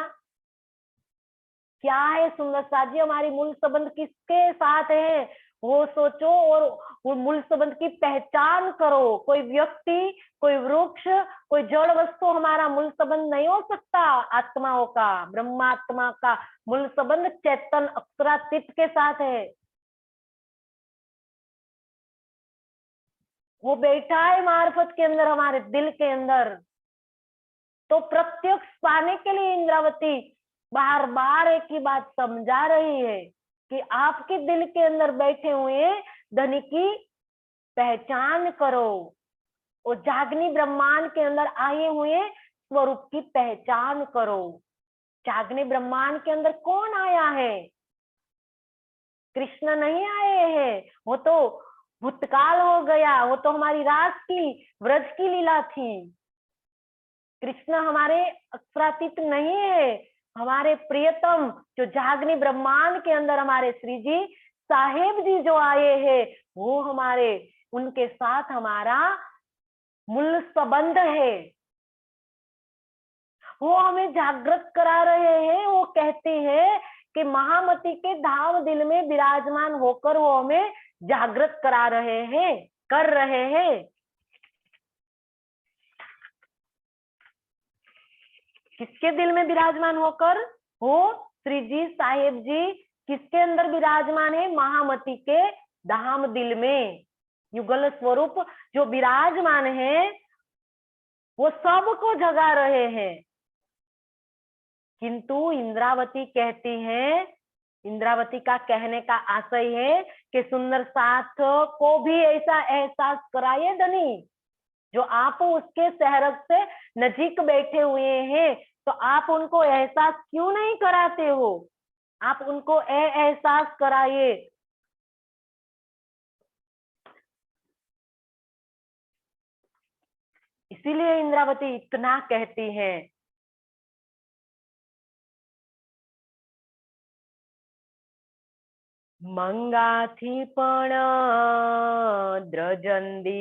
क्या है सुंदर साथ जी, हमारी मूल संबंध किसके साथ है वो सोचो, और वो मूल संबंध की पहचान करो। कोई व्यक्ति, कोई वृक्ष, कोई जड़ वस्तु हमारा मूल संबंध नहीं हो सकता। आत्माओं का, ब्रह्मात्मा का मूल संबंध चेतन अक्षरातीत के साथ है। वो बैठा है मार्फत के अंदर, हमारे दिल के अंदर। तो प्रत्यक्ष पाने के लिए इंद्रावती बार बार एक ही बात समझा रही है कि आपके दिल के अंदर बैठे हुए धनी की पहचान करो, और जागनी ब्रह्मांड के अंदर आए हुए स्वरूप की पहचान करो। जागने ब्रह्मांड के अंदर कौन आया है? कृष्ण नहीं आए हैं, वो तो भूतकाल हो गया, वो तो हमारी रास की, व्रज की लीला थी। कृष्ण हमारे अक्षरातीत नहीं है, हमारे प्रियतम जो जागनी ब्रह्मांड के अंदर हमारे श्री जी साहेब जी जो आए हैं, वो हमारे, उनके साथ हमारा मूल संबंध है। वो हमें जागृत करा रहे हैं। वो कहते हैं कि महामती के धाम दिल में विराजमान होकर वो हमें जागृत करा रहे हैं, कर रहे हैं। किसके दिल में विराजमान होकर? वो श्री जी साहेब जी किसके अंदर विराजमान है? महामती के धाम दिल में युगल स्वरूप जो विराजमान है, वो सबको जगा रहे हैं। किंतु इंद्रावती कहती है, इंद्रावती का कहने का आशय है कि सुंदर साथ को भी ऐसा एहसास कराइए धनी, जो आप उसके शहरक से नजीक बैठे हुए हैं, तो आप उनको एहसास क्यों नहीं कराते हो? आप उनको एहसास कराइए। इसीलिए इंद्रावती इतना कहती है। मंगाथी पण द्रजंदी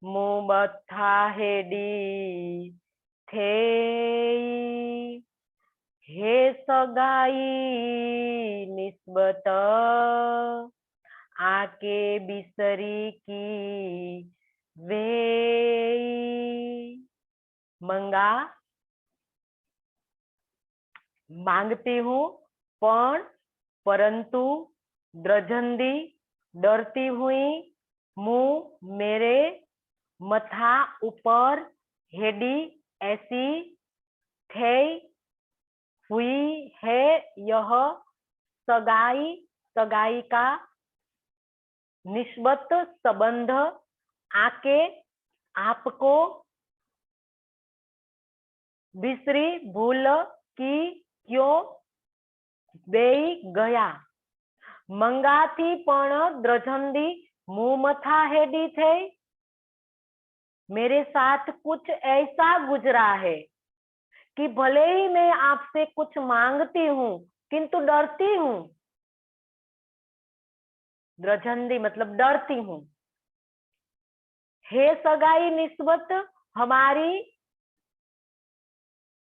मुबथा हेडी थे, हे सगाई निस्बत आके बिसरी की वे। मंगा मांगती हूँ, पण परंतु द्रजंदी डरती हुई, मुंह मेरे मथा ऊपर हेडी ऐसी थे हुई है यह सगाई, सगाई का निस्बत संबंध आके आपको बिसरी भूल की क्यों दे गया। मंगाथी पण द्रजंदी मुंह मथा हेडी थे, मेरे साथ कुछ ऐसा गुजरा है कि भले ही मैं आपसे कुछ मांगती हूँ किंतु डरती हूँ। द्रजंदी मतलब डरती हूँ। हे सगाई निस्बत, हमारी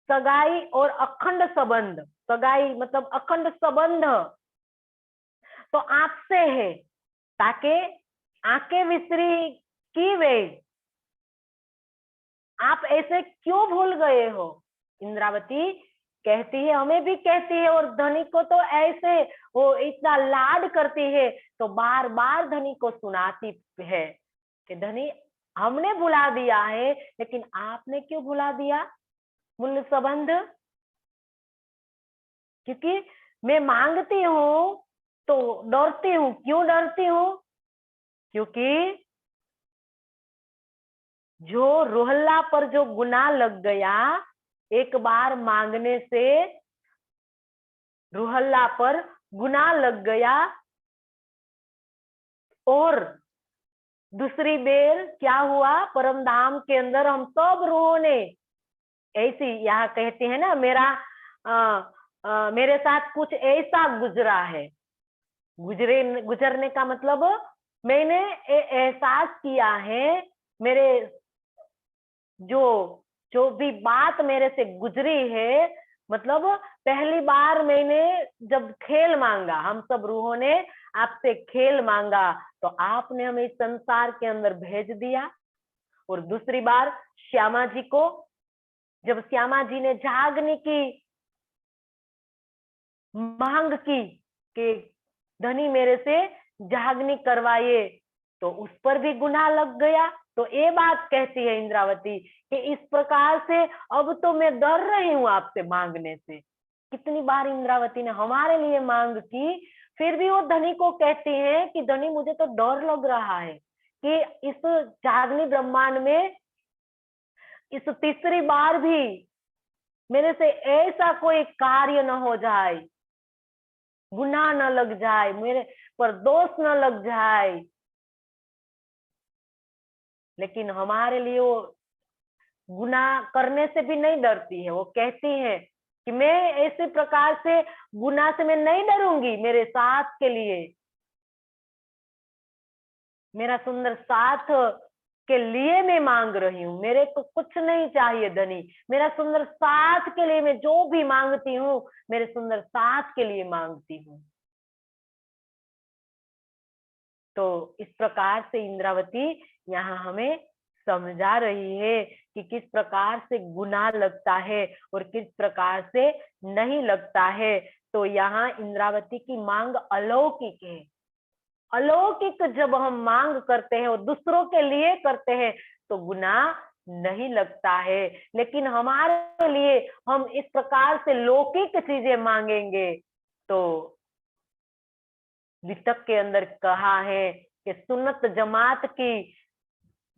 सगाई और अखंड संबंध, सगाई मतलब अखंड संबंध तो आपसे है, ताकि आके विसरी की वे, आप ऐसे क्यों भूल गए हो? इंद्रावती कहती है, हमें भी कहती है, और धनी को तो ऐसे वो इतना लाड करती है, तो बार बार धनी को सुनाती है कि धनी हमने भुला दिया है, लेकिन आपने क्यों भुला दिया मूल्य संबंध? क्योंकि मैं मांगती हूं तो डरती हूं। क्यों डरती हूं? क्योंकि जो रोहल्ला पर जो गुनाह लग गया, एक बार मांगने से रोहल्ला पर गुनाह लग गया, और दूसरी बेर क्या हुआ, परम धाम के अंदर हम सब रूहों ने ऐसी, यहाँ कहते हैं ना, मेरे साथ कुछ ऐसा गुजरा है। गुजरने का मतलब मैंने एहसास किया है, मेरे जो जो भी बात मेरे से गुजरी है, मतलब पहली बार मैंने जब खेल मांगा, हम सब रूहों ने आपसे खेल मांगा, तो आपने हमें इस संसार के अंदर भेज दिया। और दूसरी बार श्यामा जी को, जब श्यामा जी ने जागने की मांग की कि धनी मेरे से जागनी करवाइए, तो उस पर भी गुनाह लग गया। तो ये बात कहती है इंद्रावती कि इस प्रकार से अब तो मैं डर रही हूं आपसे मांगने से। कितनी बार इंद्रावती ने हमारे लिए मांग की, फिर भी वो धनी को कहती है कि धनी मुझे तो डर लग रहा है कि इस जागनी ब्रह्मांड में इस तीसरी बार भी मेरे से ऐसा कोई कार्य न हो जाए, गुनाह न लग जाए, मेरे पर दोष न लग जाए। लेकिन हमारे लिए वो गुनाह करने से भी नहीं डरती है। वो कहती है कि मैं ऐसे प्रकार से गुनाह से मैं नहीं डरूंगी, मेरे साथ के लिए, मेरा सुंदर साथ के लिए मैं मांग रही हूँ। मेरे को कुछ नहीं चाहिए धनी, मेरा सुंदर साथ के लिए मैं जो भी मांगती हूँ, मेरे सुंदर साथ के लिए मांगती हूँ। तो इस प्रकार से इंद्रावती यहाँ हमें समझा रही है कि किस प्रकार से गुनाह लगता है और किस प्रकार से नहीं लगता है। तो यहाँ इंद्रावती की मांग अलौकिक है। अलौकिक जब हम मांग करते हैं और दूसरों के लिए करते हैं तो गुनाह नहीं लगता है। लेकिन हमारे लिए हम इस प्रकार से लौकिक चीजें मांगेंगे तो वितक के अंदर कहा है कि सुन्नत जमात की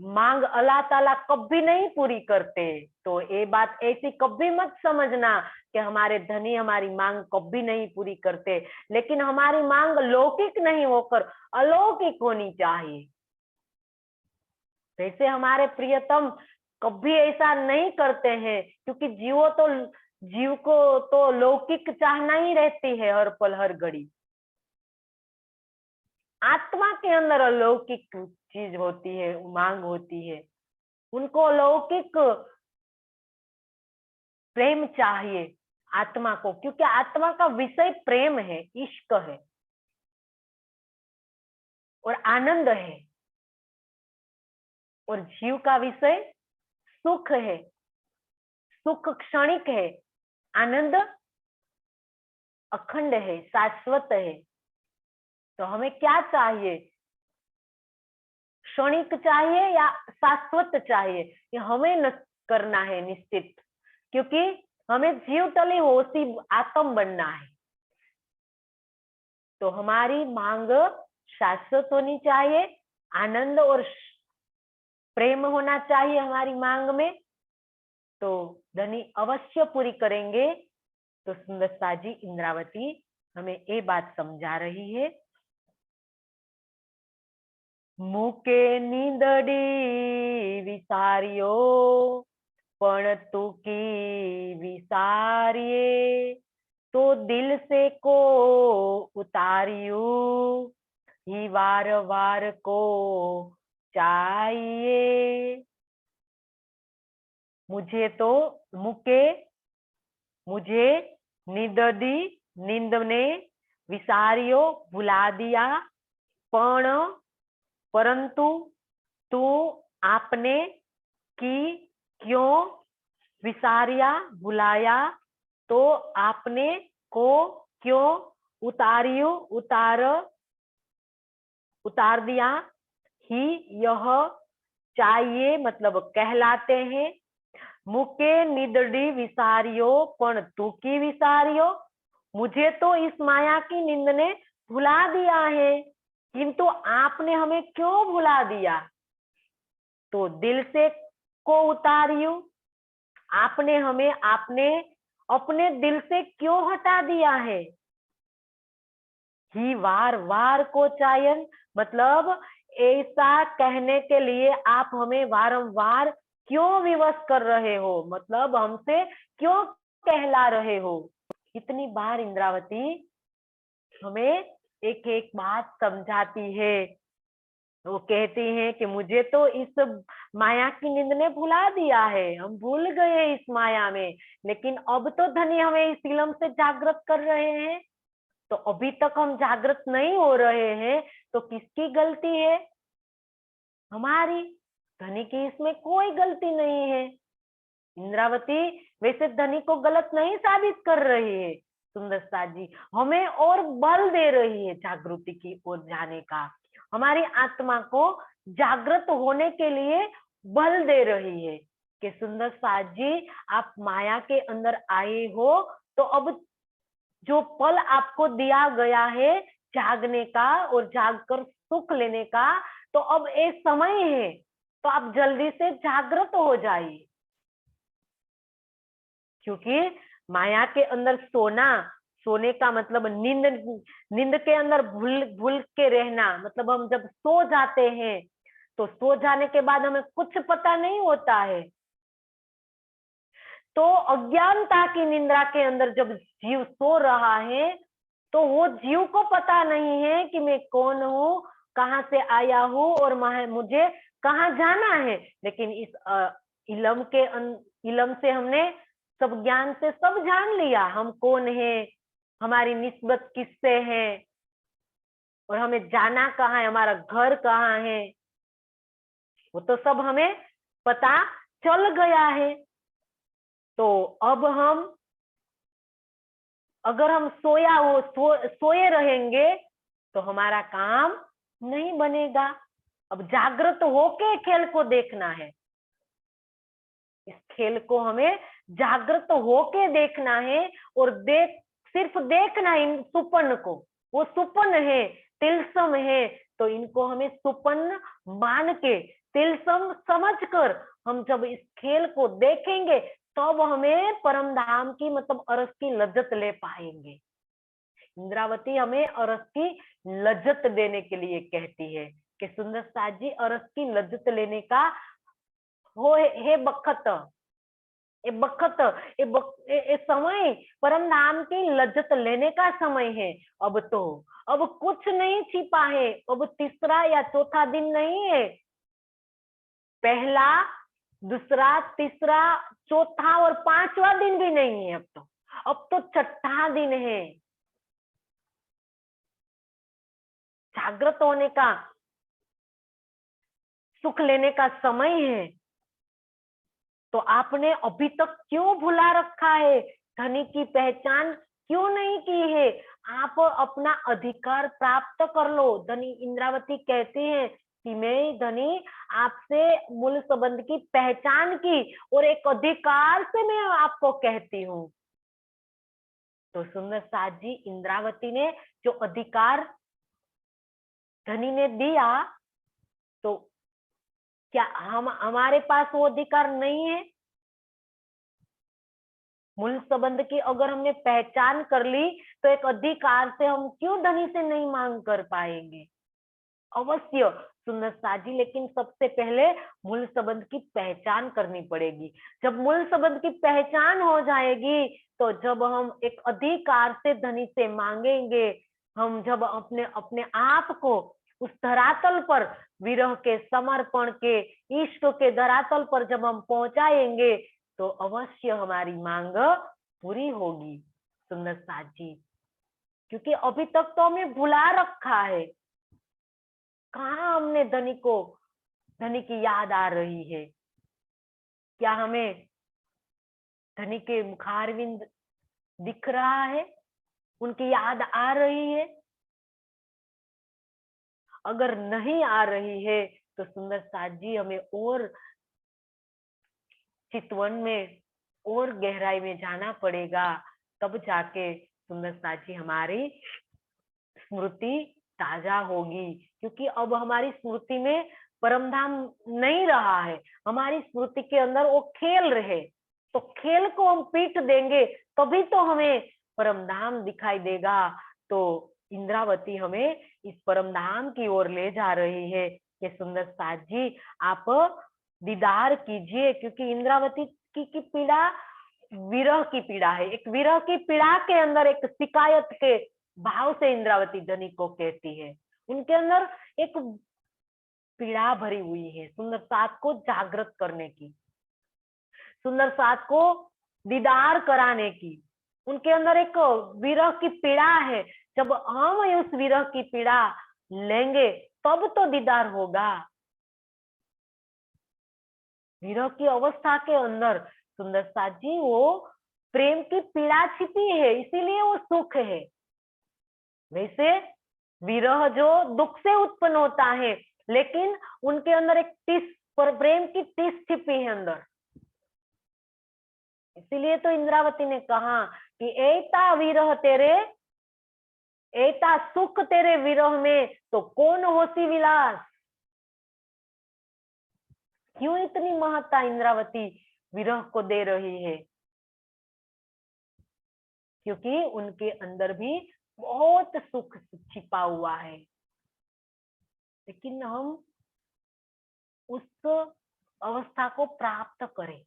मांग अल्लाह ताला कभी नहीं पूरी करते। तो ये बात ऐसी कभी मत समझना कि हमारे धनी हमारी मांग कभी नहीं पूरी करते, लेकिन हमारी मांग लौकिक नहीं होकर अलौकिक होनी चाहिए। वैसे हमारे प्रियतम कभी ऐसा नहीं करते हैं, क्योंकि जीव को तो लौकिक चाहना ही रहती है हर पल हर घड़ी। आत्मा के अंदर अलौकिक चीज होती है, मांग होती है, उनको अलौकिक प्रेम चाहिए आत्मा को, क्योंकि आत्मा का विषय प्रेम है, इश्क है और आनंद है। और जीव का विषय सुख है, सुख क्षणिक है, आनंद अखंड है, शाश्वत है। तो हमें क्या चाहिए, क्षणिक चाहिए या शाश्वत चाहिए, ये हमें न करना है निश्चित, क्योंकि हमें जीव तले होशी आत्म बनना है। तो हमारी मांग शाश्वत होनी चाहिए, आनंद और प्रेम होना चाहिए हमारी मांग में। तो धनी अवश्य पूरी करेंगे। तो सुंदरता जी इंद्रावती हमें ये बात समझा रही है। मुके नींदड़ी विसारियो पण तू की विसारिये, तो दिल से को उतारियो ही वार वार को चाहिए। मुझे तो मुझे नींदड़ी, नींद ने विसारियो भुला दिया, परंतु तू आपने की क्यों विसारिया भुलाया, तो आपने को क्यों उतार दिया। ही यह चाहिए मतलब कहलाते हैं। मुके निदड़ी विसारियो पण तू की विसारियो। मुझे तो इस माया की नींद ने भुला दिया है, किंतु आपने हमें क्यों भुला दिया। तो दिल से को उतारियो, आपने अपने दिल से क्यों हटा दिया है। ही वार वार को चायन मतलब ऐसा कहने के लिए आप हमें वारंवार क्यों विवश कर रहे हो, मतलब हमसे क्यों कहला रहे हो। इतनी बार इंद्रावती हमें एक एक बात समझाती है। वो कहती हैं कि मुझे तो इस माया की नींद ने भुला दिया है, हम भूल गए इस माया में, लेकिन अब तो धनी हमें इस इलम से जागृत कर रहे हैं। तो अभी तक हम जागृत नहीं हो रहे हैं, तो किसकी गलती है। हमारी। धनी की इसमें कोई गलती नहीं है। इंद्रावती वैसे धनी को गलत नहीं साबित कर रही है, सुंदरता जी हमें और बल दे रही है जागृति की ओर जाने का, हमारी आत्मा को जागृत होने के लिए बल दे रही है कि सुंदर साथ जी आप माया के अंदर आए हो, तो अब जो पल आपको दिया गया है जागने का और जागकर सुख लेने का, तो अब एक समय है, तो आप जल्दी से जागृत हो जाइए। क्योंकि माया के अंदर सोने का मतलब नींद के अंदर भूल भूल के रहना, मतलब हम जब सो जाते हैं तो सो जाने के बाद हमें कुछ पता नहीं होता है। तो अज्ञानता की निंद्रा के अंदर जब जीव सो रहा है, तो वो जीव को पता नहीं है कि मैं कौन हूँ, कहाँ से आया हूँ और मुझे कहाँ जाना है। लेकिन इस इलम से हमने सब ज्ञान से सब जान लिया, हम कौन है, हमारी निस्बत किससे है और हमें जाना कहाँ है, हमारा घर कहाँ है, वो तो सब हमें पता चल गया है। तो अब अगर हम सोए रहेंगे तो हमारा काम नहीं बनेगा। अब जागृत होके खेल को देखना है, इस खेल को हमें जागृत होके देखना है और सिर्फ देखना इन सुपन को, वो सुपन है, तिलसम है, तो इनको हमें सुपन मान के तिलसम समझकर हम जब इस खेल को देखेंगे तब हमें परम धाम की मतलब अरस की लज्जत ले पाएंगे। इंद्रावती हमें अरस की लज्जत देने के लिए कहती है कि सुंदर साथ जी अरस की लज्जत लेने का हो हे बखत, ये बखत ये समय परम नाम की लज्जत लेने का समय है। अब कुछ नहीं छिपा है, अब तीसरा या चौथा दिन नहीं है, पहला दूसरा तीसरा चौथा और पांचवा दिन भी नहीं है, अब तो छठा दिन है। जागृत होने का सुख लेने का समय है। तो आपने अभी तक क्यों भुला रखा है, धनी की पहचान क्यों नहीं की है। आप अपना अधिकार प्राप्त कर लो। धनी इंद्रावती कहती है कि मैं धनी आपसे मूल संबंध की पहचान की और एक अधिकार से मैं आपको कहती हूँ। तो सुंदर साथ जी इंद्रावती ने जो अधिकार धनी ने दिया, तो क्या हमारे पास वो अधिकार नहीं है। मूल संबंध की अगर हमने पहचान कर ली तो एक अधिकार से हम क्यों धनी से नहीं मांग कर पाएंगे। अवश्य सुंदर साजी, लेकिन सबसे पहले मूल संबंध की पहचान करनी पड़ेगी। जब मूल संबंध की पहचान हो जाएगी तो जब हम एक अधिकार से धनी से मांगेंगे, हम जब अपने अपने आप को उस धरातल पर विरह के समर्पण के इष्ट के धरातल पर जब हम पहुंचाएंगे तो अवश्य हमारी मांग पूरी होगी सुंदर साजी। क्योंकि अभी तक तो हमें भुला रखा है, कहाँ हमने धनी की याद आ रही है। क्या हमें धनी के मुखारविंद दिख रहा है, उनकी याद आ रही है। अगर नहीं आ रही है तो सुंदर साथ जी हमें और चितवन में और गहराई में जाना पड़ेगा, तब जाके सुंदर साथ जी हमारी स्मृति ताजा होगी। क्योंकि अब हमारी स्मृति में परमधाम नहीं रहा है, हमारी स्मृति के अंदर वो खेल रहे, तो खेल को हम पीट देंगे तभी तो हमें परमधाम दिखाई देगा। तो इंद्रावती हमें इस परमधाम की ओर ले जा रही है कि सुंदर साथ जी आप दीदार कीजिए। क्योंकि इंद्रावती की पीड़ा विरह की पीड़ा है, एक विरह की पीड़ा के अंदर एक शिकायत के भाव से इंद्रावती धनी को कहती है। उनके अंदर एक पीड़ा भरी हुई है सुंदर साथ को जागृत करने की, सुंदर साथ को दीदार कराने की। उनके अंदर एक विरह की पीड़ा है। जब हम उस विरह की पीड़ा लेंगे तब तो दीदार होगा। विरह की अवस्था के अंदर सुंदर साथ जी वो प्रेम की पीड़ा छिपी है, इसीलिए वो सुख है। वैसे विरह जो दुख से उत्पन्न होता है, लेकिन उनके अंदर एक टिस पर प्रेम की टिस छिपी है अंदर। इसीलिए तो इंद्रावती ने कहा कि ऐता विरह तेरे, ऐता सुख तेरे विरह में तो कौन होसी विलास। क्यों इतनी महत्ता इंद्रावती विरह को दे रही है? क्योंकि उनके अंदर भी बहुत सुख छिपा हुआ है, लेकिन हम उस अवस्था को प्राप्त करें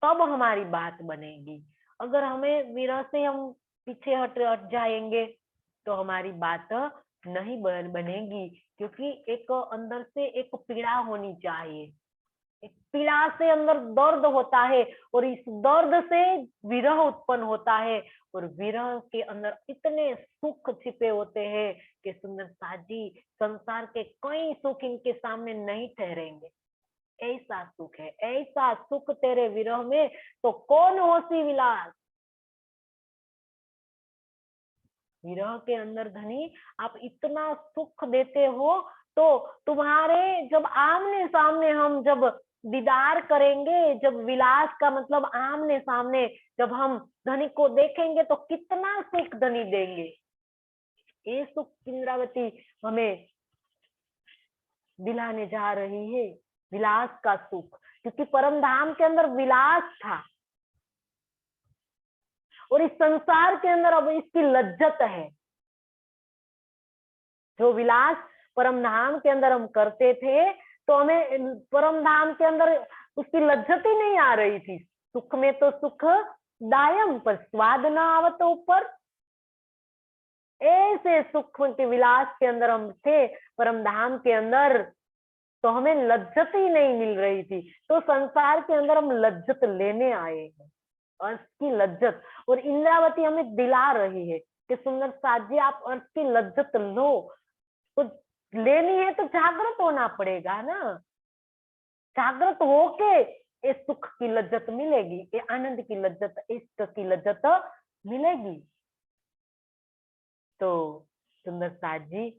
तब हमारी बात बनेगी। अगर हमें विरह से हम पीछे हट जाएंगे तो हमारी बात नहीं बनेगी। क्योंकि एक अंदर से एक पीड़ा होनी चाहिए, एक पीड़ा से अंदर दर्द होता है और इस दर्द से विरह उत्पन्न होता है। और विरह के अंदर इतने सुख छिपे होते हैं कि सुंदर साथ जी संसार के कई सुख इनके सामने नहीं ठहरेंगे। ऐसा सुख है, ऐसा सुख तेरे विरह में तो कौन होसी विलास। विरह के अंदर धनी आप इतना सुख देते हो, तो तुम्हारे जब आमने सामने हम जब दीदार करेंगे, जब विलास का मतलब आमने सामने जब हम धनी को देखेंगे तो कितना सुख धनी देंगे। ये सुख इंद्रावती हमें दिलाने जा रही है, विलास का सुख। क्योंकि परम धाम के अंदर विलास था और इस संसार के अंदर अब इसकी लज्जत है। जो विलास परम धाम के अंदर हम करते थे तो हमें परम धाम के अंदर उसकी लज्जत ही नहीं आ रही थी। सुख में तो सुख दायम पर स्वाद ना आवत ऊपर। ऐसे सुख के विलास के अंदर हम थे परम धाम के अंदर, तो हमें लज्जत ही नहीं मिल रही थी। तो संसार के अंदर हम लज्जत लेने आए हैं, अर्थ की लज्जत। और इंद्रावती हमें दिला रही है कि सुंदर साथ जी आप अर्थ की लज्जत लो। तो लेनी है तो जागृत होना पड़ेगा ना, जागृत होके इस सुख की लज्जत मिलेगी, ये आनंद की लज्जत, इष्ट की लज्जत मिलेगी। तो सुंदर साथ जी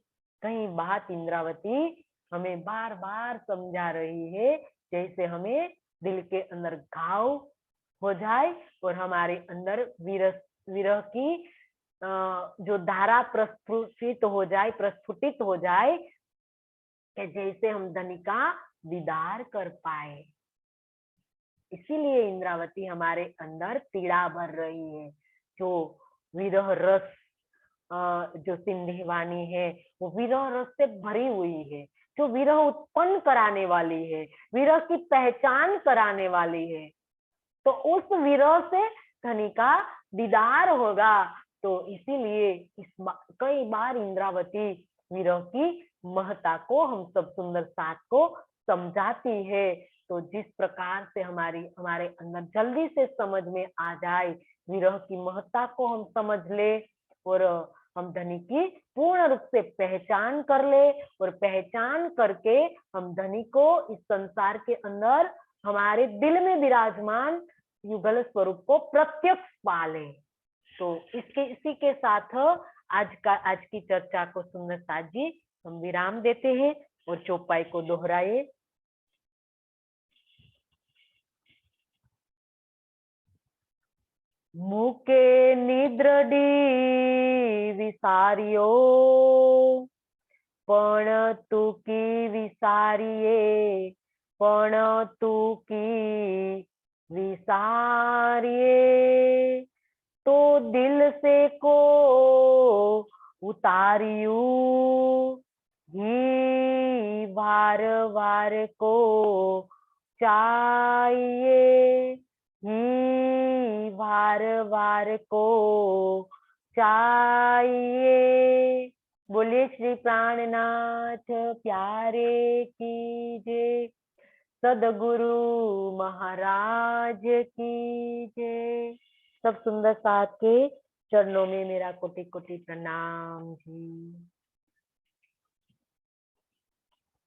कई बात इंद्रावती हमें बार बार समझा रही है, जैसे हमें दिल के अंदर घाव हो जाए और हमारे अंदर विरह की जो धारा प्रस्फुटित हो जाए कि जैसे हम धनी का दीदार कर पाए। इसीलिए इंद्रावती हमारे अंदर पीड़ा भर रही है। जो विरह रस जो सिंधी वाणी है वो विरह रस से भरी हुई है, जो विरह उत्पन्न कराने वाली है, विरह की पहचान कराने वाली है। तो उस विरह से धनी का दीदार होगा। तो इसीलिए कई बार इंद्रावती विरह की महत्ता को हम सब सुंदर साथ को समझाती है। तो जिस प्रकार से हमारे अंदर जल्दी से समझ में आ जाए, विरह की महत्ता को हम समझ ले और हम धनी की पूर्ण रूप से पहचान कर ले, और पहचान करके हम धनी को इस संसार के अंदर हमारे दिल में विराजमान युगल स्वरूप को प्रत्यक्ष पाले। तो इसी के साथ आज की चर्चा को सुंदर साथ जी हम विराम देते हैं और चौपाई को दोहराए। मुके निद्रडी विसारियो पण तुकी विसारिये पण तुकी विसारिये तो दिल से को उतारियू ही बार बार को चाहिए ही बार बार को चाहिए। बोलिए श्री प्राणनाथ प्यारे की जय। सदगुरु महाराज की जय। सब सुंदर साथ के चरणों में मेरा कोटि कोटि प्रणाम जी।